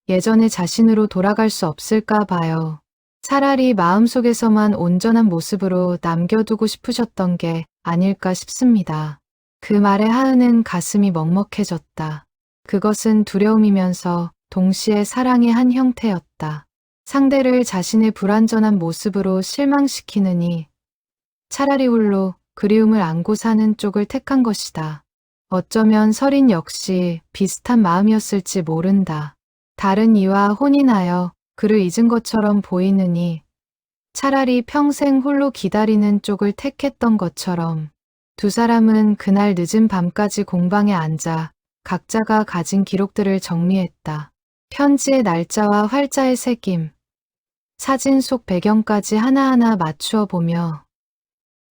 예전의 자신으로 돌아갈 수 없을까 봐요. 차라리 마음속에서만 온전한 모습으로 남겨두고 싶으셨던 게 아닐까 싶습니다. 그 말에 하은은 가슴이 먹먹해졌다. 그것은 두려움이면서 동시에 사랑의 한 형태였다. 상대를 자신의 불완전한 모습으로 실망시키느니 차라리 홀로 그리움을 안고 사는 쪽을 택한 것이다. 어쩌면 서린 역시 비슷한 마음이었을지 모른다. 다른 이와 혼인하여 그를 잊은 것처럼 보이느니 차라리 평생 홀로 기다리는 쪽을 택했던 것처럼 두 사람은 그날 늦은 밤까지 공방에 앉아 각자가 가진 기록들을 정리했다. 편지의 날짜와 활자의 새김, 사진 속 배경까지 하나하나 맞추어 보며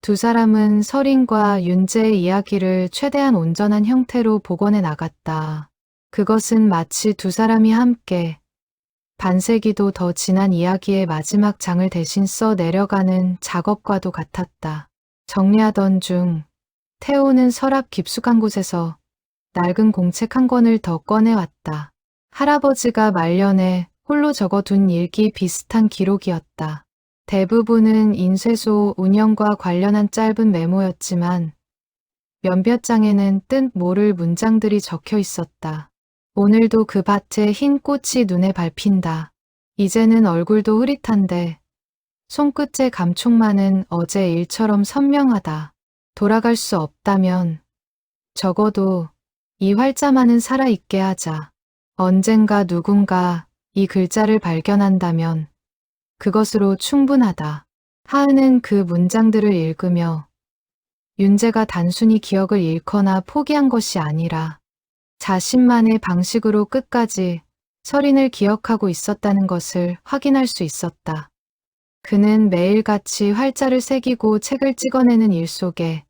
두 사람은 서린과 윤재의 이야기를 최대한 온전한 형태로 복원해 나갔다. 그것은 마치 두 사람이 함께 반세기도 더 지난 이야기의 마지막 장을 대신 써 내려가는 작업과도 같았다. 정리하던 중 태호는 서랍 깊숙한 곳에서 낡은 공책 한 권을 더 꺼내왔다. 할아버지가 말년에 홀로 적어둔 일기 비슷한 기록이었다. 대부분은 인쇄소 운영과 관련한 짧은 메모였지만 몇몇 장에는 뜻 모를 문장들이 적혀 있었다. 오늘도 그 밭에 흰 꽃이 눈에 밟힌다. 이제는 얼굴도 흐릿한데 손끝의 감촉만은 어제 일처럼 선명하다. 돌아갈 수 없다면 적어도 이 활자만은 살아있게 하자. 언젠가 누군가 이 글자를 발견한다면 그것으로 충분하다. 하은은 그 문장들을 읽으며 윤재가 단순히 기억을 잃거나 포기한 것이 아니라 자신만의 방식으로 끝까지 서린을 기억하고 있었다는 것을 확인할 수 있었다. 그는 매일같이 활자를 새기고 책을 찍어내는 일 속에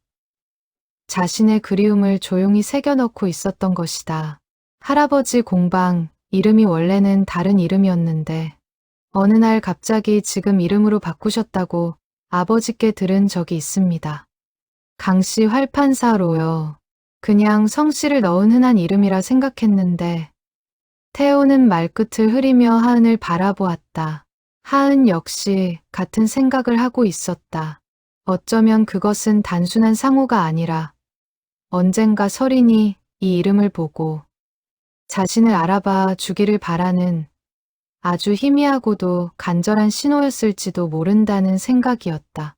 자신의 그리움을 조용히 새겨넣고 있었던 것이다. 할아버지 공방, 이름이 원래는 다른 이름이었는데 어느 날 갑자기 지금 이름으로 바꾸셨다고 아버지께 들은 적이 있습니다. 강씨 활판사로요. 그냥 성씨를 넣은 흔한 이름이라 생각했는데 태호는 말끝을 흐리며 하은을 바라보았다. 하은 역시 같은 생각을 하고 있었다. 어쩌면 그것은 단순한 상호가 아니라 언젠가 서린이 이 이름을 보고 자신을 알아봐 주기를 바라는 아주 희미하고도 간절한 신호였을지도 모른다는 생각이었다.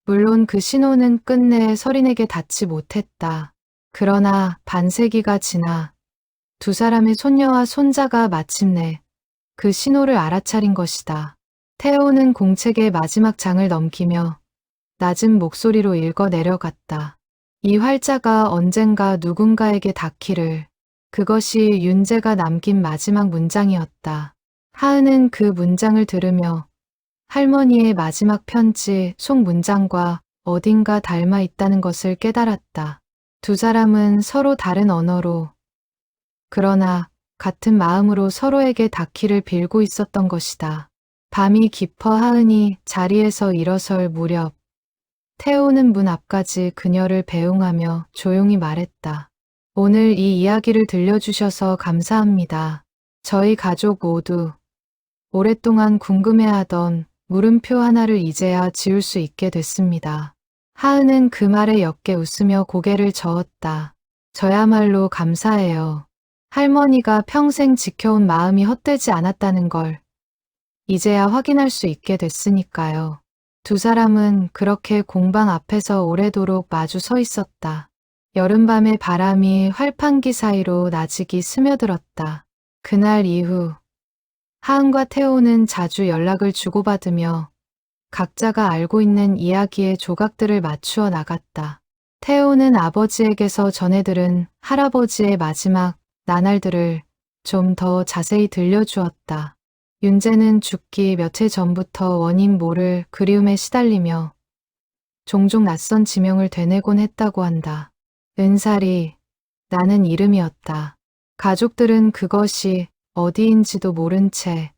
물론 그 신호는 끝내 서린에게 닿지 못했다. 그러나 반세기가 지나 두 사람의 손녀와 손자가 마침내 그 신호를 알아차린 것이다. 태호는 공책의 마지막 장을 넘기며 낮은 목소리로 읽어 내려갔다. 이 활자가 언젠가 누군가에게 닿기를. 그것이 윤재가 남긴 마지막 문장이었다. 하은은 그 문장을 들으며 할머니의 마지막 편지 속 문장과 어딘가 닮아 있다는 것을 깨달았다. 두 사람은 서로 다른 언어로 그러나 같은 마음으로 서로에게 닿기를 빌고 있었던 것이다. 밤이 깊어 하은이 자리에서 일어설 무렵 태호는 문 앞까지 그녀를 배웅하며 조용히 말했다. 오늘 이 이야기를 들려주셔서 감사합니다. 저희 가족 모두 오랫동안 궁금해하던 물음표 하나를 이제야 지울 수 있게 됐습니다. 하은은 그 말에 옅게 웃으며 고개를 저었다. 저야말로 감사해요. 할머니가 평생 지켜온 마음이 헛되지 않았다는 걸 이제야 확인할 수 있게 됐으니까요. 두 사람은 그렇게 공방 앞에서 오래도록 마주 서 있었다. 여름밤의 바람이 활판기 사이로 나직이 스며들었다. 그날 이후 하은과 태호는 자주 연락을 주고받으며 각자가 알고 있는 이야기의 조각들을 맞추어 나갔다. 태호는 아버지에게서 전해 들은 할아버지의 마지막 나날들을 좀 더 자세히 들려주었다. 윤재는 죽기 며칠 전부터 원인 모를 그리움에 시달리며 종종 낯선 지명을 되뇌곤 했다고 한다. 은살이 나는 이름이었다. 가족들은 그것이 어디인지도 모른 채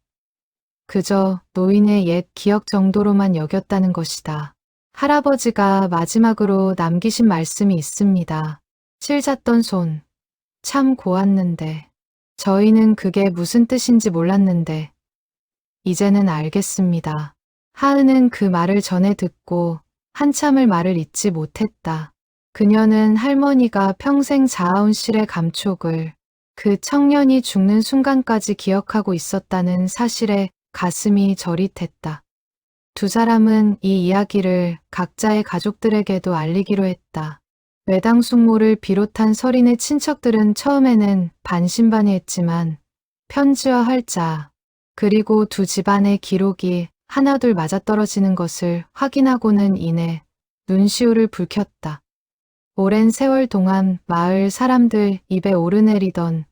그저 노인의 옛 기억 정도로만 여겼다는 것이다. 할아버지가 마지막으로 남기신 말씀이 있습니다. 실 잤던 손, 참 고왔는데 저희는 그게 무슨 뜻인지 몰랐는데 이제는 알겠습니다. 하은은 그 말을 전해 듣고 한참을 말을 잇지 못했다. 그녀는 할머니가 평생 자아온 실의 감촉을 그 청년이 죽는 순간까지 기억하고 있었다는 사실에 가슴이 저릿했다. 두 사람은 이 이야기를 각자의 가족들에게도 알리기로 했다. 외당 숙모를 비롯한 서린의 친척들은 처음에는 반신반의했지만 편지와 활자 그리고 두 집안의 기록이 하나둘 맞아떨어지는 것을 확인하고는 이내 눈시울을 붉혔다. 오랜 세월 동안 마을 사람들 입에 오르내리던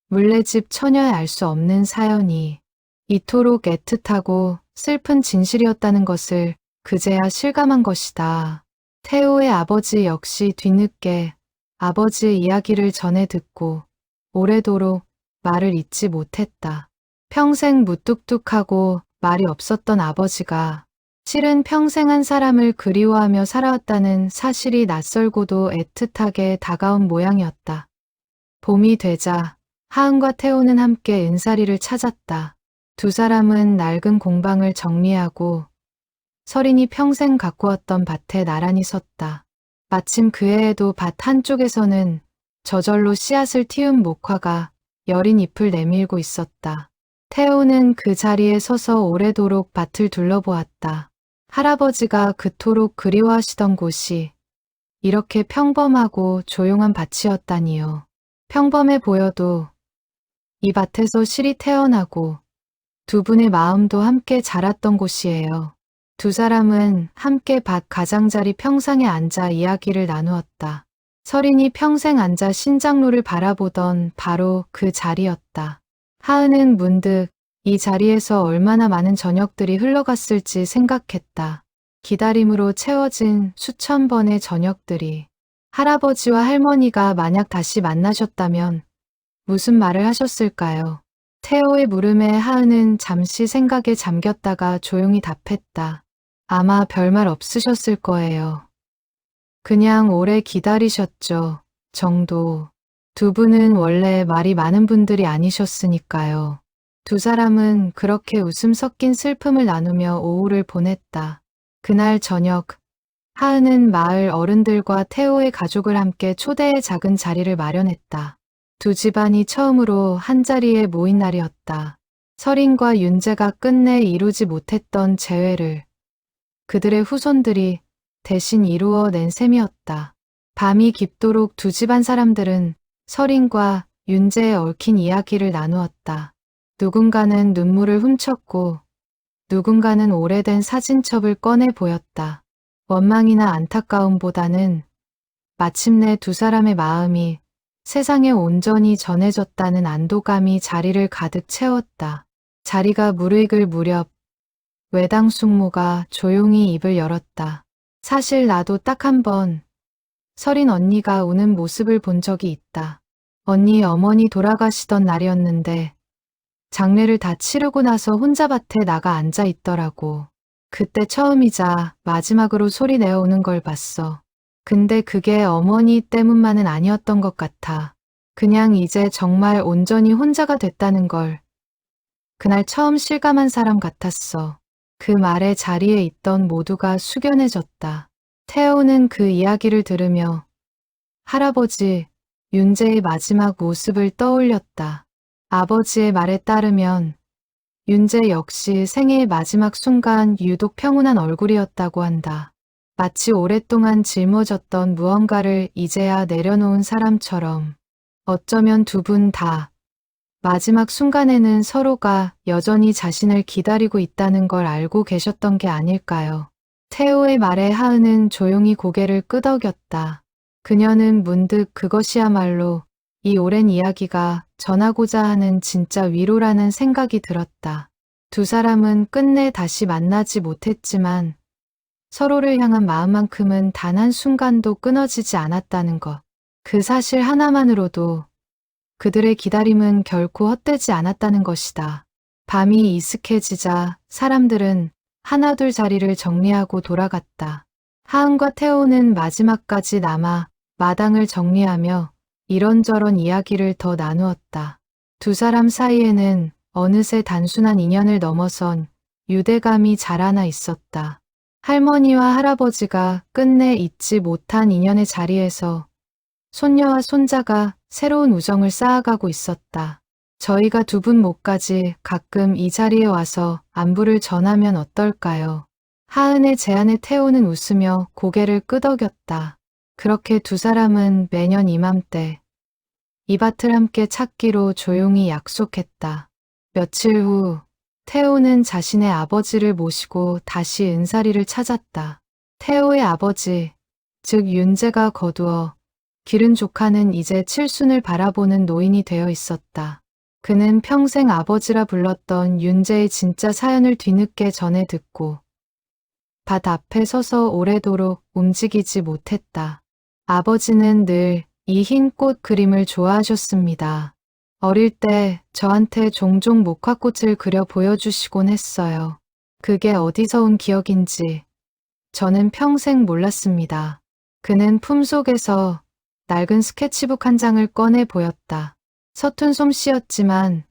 물레집 처녀의 알 수 없는 사연이 이토록 애틋하고 슬픈 진실이었다는 것을 그제야 실감한 것이다. 태호의 아버지 역시 뒤늦게 아버지의 이야기를 전해 듣고 오래도록 말을 잇지 못했다. 평생 무뚝뚝하고 말이 없었던 아버지가 실은 평생 한 사람을 그리워하며 살아왔다는 사실이 낯설고도 애틋하게 다가온 모양이었다. 봄이 되자 하은과 태호는 함께 은사리를 찾았다. 두 사람은 낡은 공방을 정리하고 서린이 평생 가꾸었던 밭에 나란히 섰다. 마침 그 해에도 밭 한쪽에서는 저절로 씨앗을 틔운 목화가 여린 잎을 내밀고 있었다. 태호는 그 자리에 서서 오래도록 밭을 둘러보았다. 할아버지가 그토록 그리워하시던 곳이 이렇게 평범하고 조용한 밭이었다니요. 평범해 보여도 이 밭에서 실이 태어나고 두 분의 마음도 함께 자랐던 곳이에요. 두 사람은 함께 밭 가장자리 평상에 앉아 이야기를 나누었다. 설인이 평생 앉아 신장로를 바라보던 바로 그 자리였다. 하은은 문득 이 자리에서 얼마나 많은 저녁들이 흘러갔을지 생각했다. 기다림으로 채워진 수천 번의 저녁들이. 할아버지와 할머니가 만약 다시 만나셨다면 무슨 말을 하셨을까요? 태호의 물음에 하은은 잠시 생각에 잠겼다가 조용히 답했다. 아마 별말 없으셨을 거예요. 그냥 오래 기다리셨죠. 정도. 두 분은 원래 말이 많은 분들이 아니셨으니까요. 두 사람은 그렇게 웃음 섞인 슬픔을 나누며 오후를 보냈다. 그날 저녁, 하은은 마을 어른들과 태호의 가족을 함께 초대해 작은 자리를 마련했다. 두 집안이 처음으로 한자리에 모인 날이었다. 설인과 윤재가 끝내 이루지 못했던 재회를 그들의 후손들이 대신 이루어낸 셈이었다. 밤이 깊도록 두 집안 사람들은 설인과 윤재의 얽힌 이야기를 나누었다. 누군가는 눈물을 훔쳤고 누군가는 오래된 사진첩을 꺼내 보였다. 원망이나 안타까움보다는 마침내 두 사람의 마음이 세상에 온전히 전해졌다는 안도감이 자리를 가득 채웠다. 자리가 무르익을 무렵 외당 숙모가 조용히 입을 열었다. 사실 나도 딱 한 번 설인 언니가 우는 모습을 본 적이 있다. 언니 어머니 돌아가시던 날이었는데 장례를 다 치르고 나서 혼자 밭에 나가 앉아 있더라고. 그때 처음이자 마지막으로 소리 내어 우는 걸 봤어. 근데 그게 어머니 때문만은 아니었던 것 같아. 그냥 이제 정말 온전히 혼자가 됐다는 걸 그날 처음 실감한 사람 같았어. 그 말에 자리에 있던 모두가 숙연해졌다. 태호는 그 이야기를 들으며 할아버지 윤재의 마지막 모습을 떠올렸다. 아버지의 말에 따르면 윤재 역시 생애의 마지막 순간 유독 평온한 얼굴이었다고 한다. 마치 오랫동안 짊어졌던 무언가를 이제야 내려놓은 사람처럼. 어쩌면 두 분 다 마지막 순간에는 서로가 여전히 자신을 기다리고 있다는 걸 알고 계셨던 게 아닐까요? 태호의 말에 하은은 조용히 고개를 끄덕였다. 그녀는 문득 그것이야말로 이 오랜 이야기가 전하고자 하는 진짜 위로라는 생각이 들었다. 두 사람은 끝내 다시 만나지 못했지만 서로를 향한 마음만큼은 단 한순간도 끊어지지 않았다는 것. 그 사실 하나만으로도 그들의 기다림은 결코 헛되지 않았다는 것이다. 밤이 이슥해지자 사람들은 하나둘 자리를 정리하고 돌아갔다. 하은과 태호는 마지막까지 남아 마당을 정리하며 이런저런 이야기를 더 나누었다. 두 사람 사이에는 어느새 단순한 인연을 넘어선 유대감이 자라나 있었다. 할머니와 할아버지가 끝내 잊지 못한 인연의 자리에서 손녀와 손자가 새로운 우정을 쌓아가고 있었다. 저희가 두 분 몫까지 가끔 이 자리에 와서 안부를 전하면 어떨까요? 하은의 제안에 태호는 웃으며 고개를 끄덕였다. 그렇게 두 사람은 매년 이맘때 이 밭을 함께 찾기로 조용히 약속했다. 며칠 후 태호는 자신의 아버지를 모시고 다시 은사리를 찾았다. 태호의 아버지, 즉 윤재가 거두어 기른 조카는 이제 칠순을 바라보는 노인이 되어 있었다. 그는 평생 아버지라 불렀던 윤재의 진짜 사연을 뒤늦게 전해 듣고 밭 앞에 서서 오래도록 움직이지 못했다. 아버지는 늘 이 흰 꽃 그림을 좋아하셨습니다. 어릴 때 저한테 종종 목화꽃을 그려 보여주시곤 했어요. 그게 어디서 온 기억인지 저는 평생 몰랐습니다. 그는 품속에서 낡은 스케치북 한 장을 꺼내 보였다. 서툰 솜씨였지만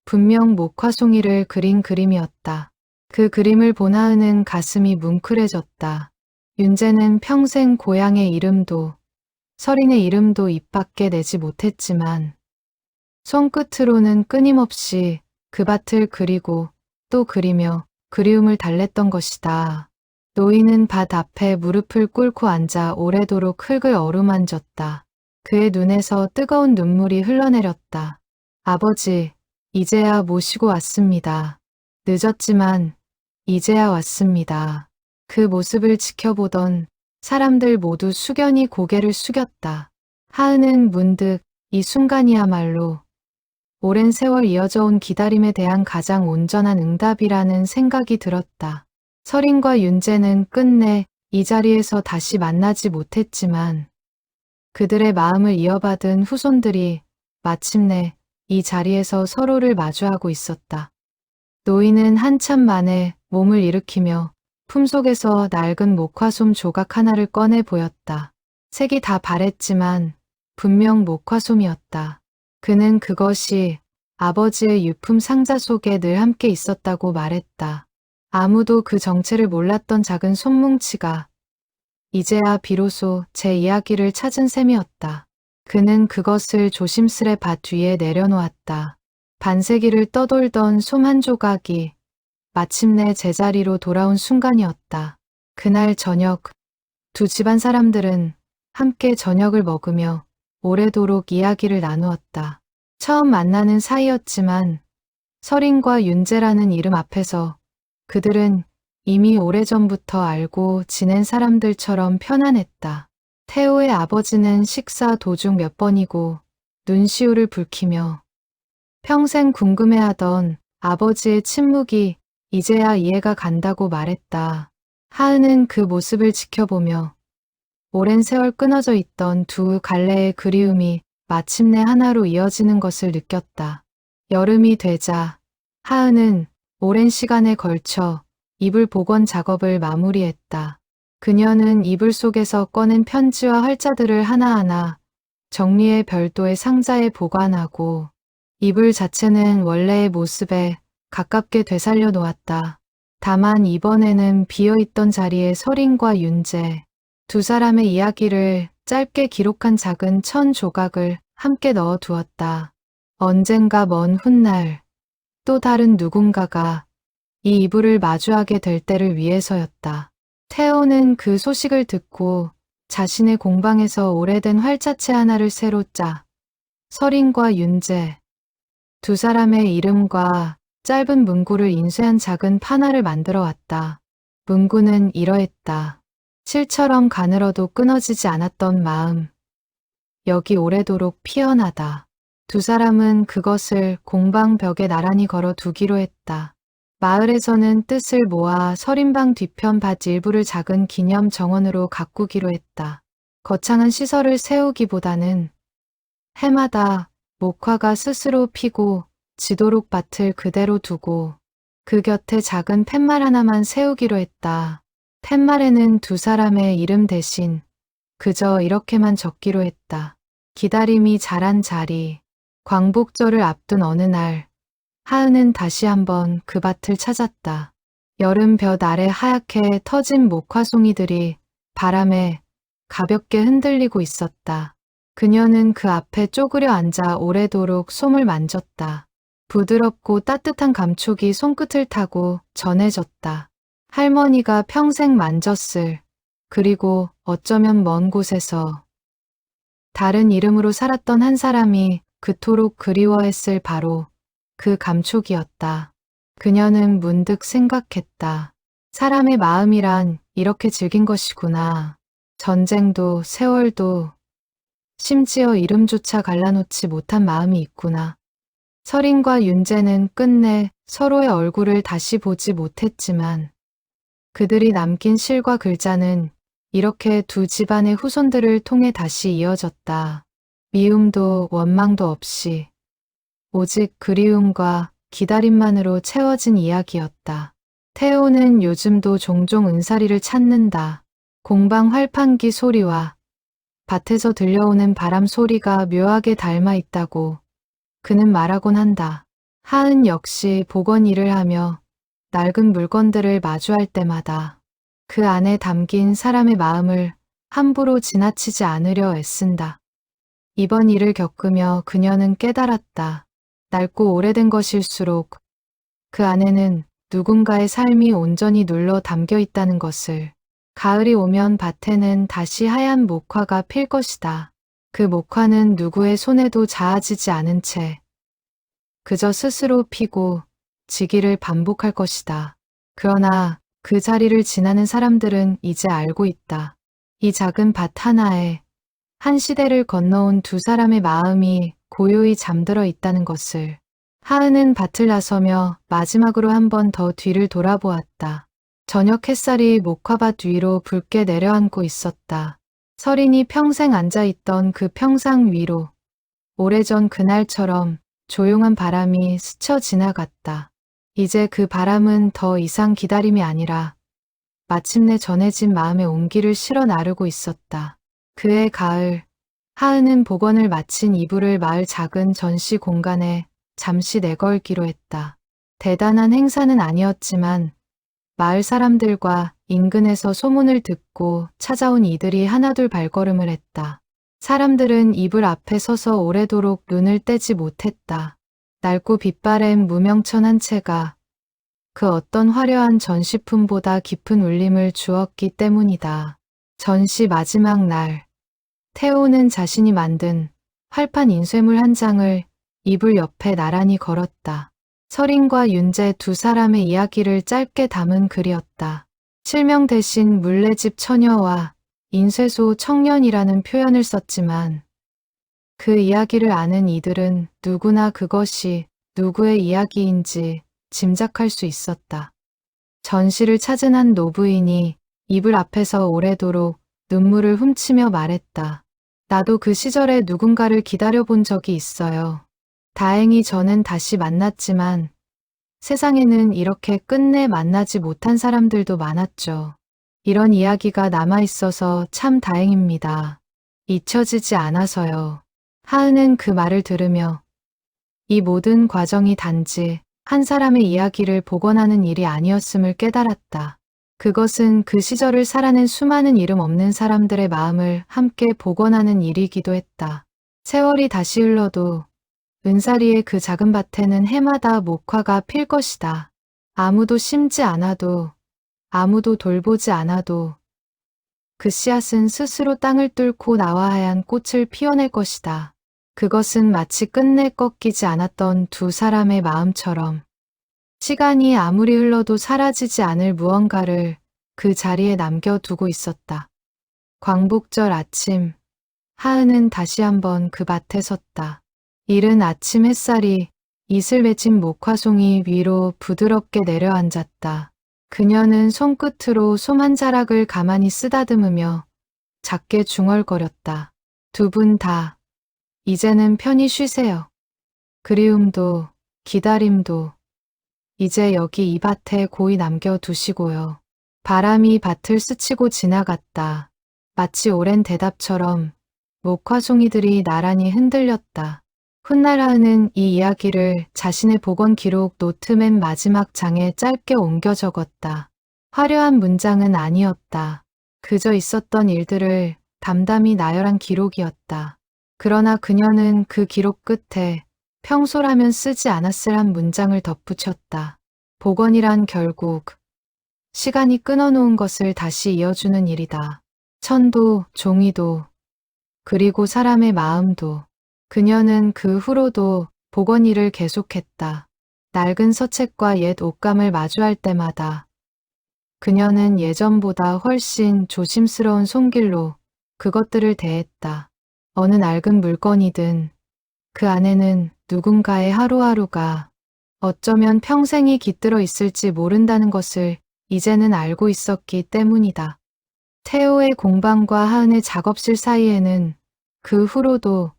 분명 목화송이를 그린 그림이었다. 그 그림을 본 하은은 가슴이 뭉클해졌다. 윤재는 평생 고향의 이름도 설인의 이름도 입 밖에 내지 못했지만 손끝으로는 끊임없이 그 밭을 그리고 또 그리며 그리움을 달랬던 것이다. 노인은 밭 앞에 무릎을 꿇고 앉아 오래도록 흙을 어루만졌다. 그의 눈에서 뜨거운 눈물이 흘러내렸다. 아버지, 이제야 모시고 왔습니다. 늦었지만 이제야 왔습니다. 그 모습을 지켜보던 사람들 모두 숙연히 고개를 숙였다. 하은은 문득 이 순간이야말로 오랜 세월 이어져 온 기다림에 대한 가장 온전한 응답이라는 생각이 들었다. 설인과 윤재는 끝내 이 자리에서 다시 만나지 못했지만 그들의 마음을 이어받은 후손들이 마침내 이 자리에서 서로를 마주하고 있었다. 노인은 한참 만에 몸을 일으키며 품속에서 낡은 목화솜 조각 하나를 꺼내 보였다. 색이 다 바랬지만 분명 목화솜이었다. 그는 그것이 아버지의 유품 상자 속에 늘 함께 있었다고 말했다. 아무도 그 정체를 몰랐던 작은 솜뭉치가 이제야 비로소 제 이야기를 찾은 셈이었다. 그는 그것을 조심스레 밭 위에 내려놓았다. 반세기를 떠돌던 솜 한 조각이 마침내 제자리로 돌아온 순간이었다. 그날 저녁, 두 집안 사람들은 함께 저녁을 먹으며 오래도록 이야기를 나누었다. 처음 만나는 사이였지만 설인과 윤재라는 이름 앞에서 그들은 이미 오래전부터 알고 지낸 사람들처럼 편안했다. 태호의 아버지는 식사 도중 몇 번이고 눈시울을 붉히며 평생 궁금해하던 아버지의 침묵이 이제야 이해가 간다고 말했다. 하은은 그 모습을 지켜보며 오랜 세월 끊어져 있던 두 갈래의 그리움이 마침내 하나로 이어지는 것을 느꼈다. 여름이 되자 하은은 오랜 시간에 걸쳐 이불 복원 작업을 마무리했다. 그녀는 이불 속에서 꺼낸 편지와 활자들을 하나하나 정리해 별도의 상자에 보관하고 이불 자체는 원래의 모습에 가깝게 되살려 놓았다. 다만 이번에는 비어있던 자리에 설인과 윤재, 두 사람의 이야기를 짧게 기록한 작은 천 조각을 함께 넣어 두었다. 언젠가 먼 훗날 또 다른 누군가가 이 이불을 마주하게 될 때를 위해서였다. 태호는 그 소식을 듣고 자신의 공방에서 오래된 활자체 하나를 새로 짜 설인과 윤재, 두 사람의 이름과 짧은 문구를 인쇄한 작은 판화를 만들어 왔다. 문구는 이러했다. 실처럼 가늘어도 끊어지지 않았던 마음. 여기 오래도록 피어나다. 두 사람은 그것을 공방 벽에 나란히 걸어 두기로 했다. 마을에서는 뜻을 모아 설인방 뒤편 밭 일부를 작은 기념 정원으로 가꾸기로 했다. 거창한 시설을 세우기보다는 해마다 목화가 스스로 피고 지도록 밭을 그대로 두고 그 곁에 작은 팻말 하나만 세우기로 했다. 팻말에는 두 사람의 이름 대신 그저 이렇게만 적기로 했다. 기다림이 자란 자리. 광복절을 앞둔 어느 날 하은은 다시 한번 그 밭을 찾았다. 여름 볕 아래 하얗게 터진 목화송이들이 바람에 가볍게 흔들리고 있었다. 그녀는 그 앞에 쪼그려 앉아 오래도록 솜을 만졌다. 부드럽고 따뜻한 감촉이 손끝을 타고 전해졌다. 할머니가 평생 만졌을, 그리고 어쩌면 먼 곳에서 다른 이름으로 살았던 한 사람이 그토록 그리워했을 바로 그 감촉이었다. 그녀는 문득 생각했다. 사람의 마음이란 이렇게 질긴 것이구나. 전쟁도 세월도 심지어 이름조차 갈라놓지 못한 마음이 있구나. 설인과 윤재는 끝내 서로의 얼굴을 다시 보지 못했지만 그들이 남긴 실과 글자는 이렇게 두 집안의 후손들을 통해 다시 이어졌다. 미움도 원망도 없이 오직 그리움과 기다림만으로 채워진 이야기였다. 태호는 요즘도 종종 은사리를 찾는다. 공방 활판기 소리와 밭에서 들려오는 바람 소리가 묘하게 닮아 있다고 그는 말하곤 한다. 하은 역시 복원 일을 하며 낡은 물건들을 마주할 때마다 그 안에 담긴 사람의 마음을 함부로 지나치지 않으려 애쓴다. 이번 일을 겪으며 그녀는 깨달았다. 낡고 오래된 것일수록 그 안에는 누군가의 삶이 온전히 눌러 담겨 있다는 것을. 가을이 오면 밭에는 다시 하얀 목화가 필 것이다. 그 목화는 누구의 손에도 자아지지 않은 채 그저 스스로 피고 지기를 반복할 것이다. 그러나 그 자리를 지나는 사람들은 이제 알고 있다. 이 작은 밭 하나에 한 시대를 건너온 두 사람의 마음이 고요히 잠들어 있다는 것을. 하은은 밭을 나서며 마지막으로 한 번 더 뒤를 돌아보았다. 저녁 햇살이 목화밭 위로 붉게 내려앉고 있었다. 서린이 평생 앉아있던 그 평상 위로 오래전 그날처럼 조용한 바람이 스쳐 지나갔다. 이제 그 바람은 더 이상 기다림이 아니라 마침내 전해진 마음의 온기를 실어 나르고 있었다. 그해 가을, 하은은 복원을 마친 이불을 마을 작은 전시 공간에 잠시 내걸기로 했다. 대단한 행사는 아니었지만 마을 사람들과 인근에서 소문을 듣고 찾아온 이들이 하나둘 발걸음을 했다. 사람들은 이불 앞에 서서 오래도록 눈을 떼지 못했다. 낡고 빛바랜 무명천 한 채가 그 어떤 화려한 전시품보다 깊은 울림을 주었기 때문이다. 전시 마지막 날, 태호는 자신이 만든 활판 인쇄물 한 장을 이불 옆에 나란히 걸었다. 서린과 윤재 두 사람의 이야기를 짧게 담은 글이었다. 실명 대신 물레집 처녀와 인쇄소 청년이라는 표현을 썼지만 그 이야기를 아는 이들은 누구나 그것이 누구의 이야기인지 짐작할 수 있었다. 전시를 찾은 한 노부인이 이불 앞에서 오래도록 눈물을 훔치며 말했다. 나도 그 시절에 누군가를 기다려본 적이 있어요. 다행히 저는 다시 만났지만 세상에는 이렇게 끝내 만나지 못한 사람들도 많았죠. 이런 이야기가 남아있어서 참 다행입니다. 잊혀지지 않아서요. 하은은 그 말을 들으며 이 모든 과정이 단지 한 사람의 이야기를 복원하는 일이 아니었음을 깨달았다. 그것은 그 시절을 살아낸 수많은 이름 없는 사람들의 마음을 함께 복원하는 일이기도 했다. 세월이 다시 흘러도 은사리의 그 작은 밭에는 해마다 목화가 필 것이다. 아무도 심지 않아도, 아무도 돌보지 않아도 그 씨앗은 스스로 땅을 뚫고 나와 하얀 꽃을 피워낼 것이다. 그것은 마치 끝내 꺾이지 않았던 두 사람의 마음처럼 시간이 아무리 흘러도 사라지지 않을 무언가를 그 자리에 남겨두고 있었다. 광복절 아침, 하은은 다시 한번 그 밭에 섰다. 이른 아침 햇살이 이슬 맺힌 목화송이 위로 부드럽게 내려앉았다. 그녀는 손끝으로 솜 한 자락을 가만히 쓰다듬으며 작게 중얼거렸다. 두 분 다 이제는 편히 쉬세요. 그리움도 기다림도 이제 여기 이 밭에 고이 남겨두시고요. 바람이 밭을 스치고 지나갔다. 마치 오랜 대답처럼 목화송이들이 나란히 흔들렸다. 훗날 하은은 이 이야기를 자신의 복원 기록 노트 맨 마지막 장에 짧게 옮겨 적었다. 화려한 문장은 아니었다. 그저 있었던 일들을 담담히 나열한 기록이었다. 그러나 그녀는 그 기록 끝에 평소라면 쓰지 않았을 한 문장을 덧붙였다. 복원이란 결국 시간이 끊어놓은 것을 다시 이어주는 일이다. 천도, 종이도, 그리고 사람의 마음도. 그녀는 그 후로도 복원 일을 계속했다. 낡은 서책과 옛 옷감을 마주할 때마다 그녀는 예전보다 훨씬 조심스러운 손길로 그것들을 대했다. 어느 낡은 물건이든 그 안에는 누군가의 하루하루가 어쩌면 평생이 깃들어 있을지 모른다는 것을 이제는 알고 있었기 때문이다. 태호의 공방과 하은의 작업실 사이에는 그 후로도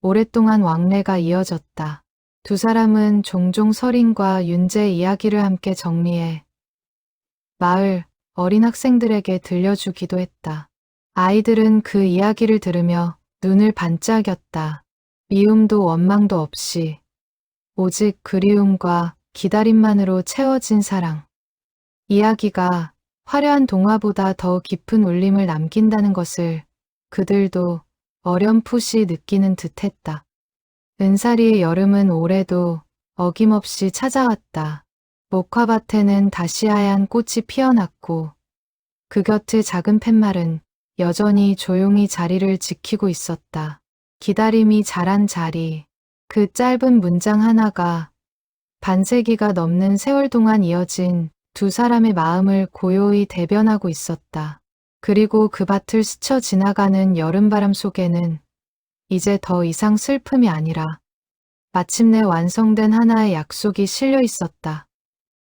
오랫동안 왕래가 이어졌다. 두 사람은 종종 서린과 윤재의 이야기를 함께 정리해 마을 어린 학생들에게 들려주기도 했다. 아이들은 그 이야기를 들으며 눈을 반짝였다. 미움도 원망도 없이 오직 그리움과 기다림만으로 채워진 사랑. 이야기가 화려한 동화보다 더 깊은 울림을 남긴다는 것을 그들도 어렴풋이 느끼는 듯했다. 은사리의 여름은 올해도 어김없이 찾아왔다. 목화밭에는 다시 하얀 꽃이 피어났고 그 곁의 작은 팻말은 여전히 조용히 자리를 지키고 있었다. 기다림이 자란 자리. 그 짧은 문장 하나가 반세기가 넘는 세월 동안 이어진 두 사람의 마음을 고요히 대변하고 있었다. 그리고 그 밭을 스쳐 지나가는 여름바람 속에는 이제 더 이상 슬픔이 아니라 마침내 완성된 하나의 약속이 실려 있었다.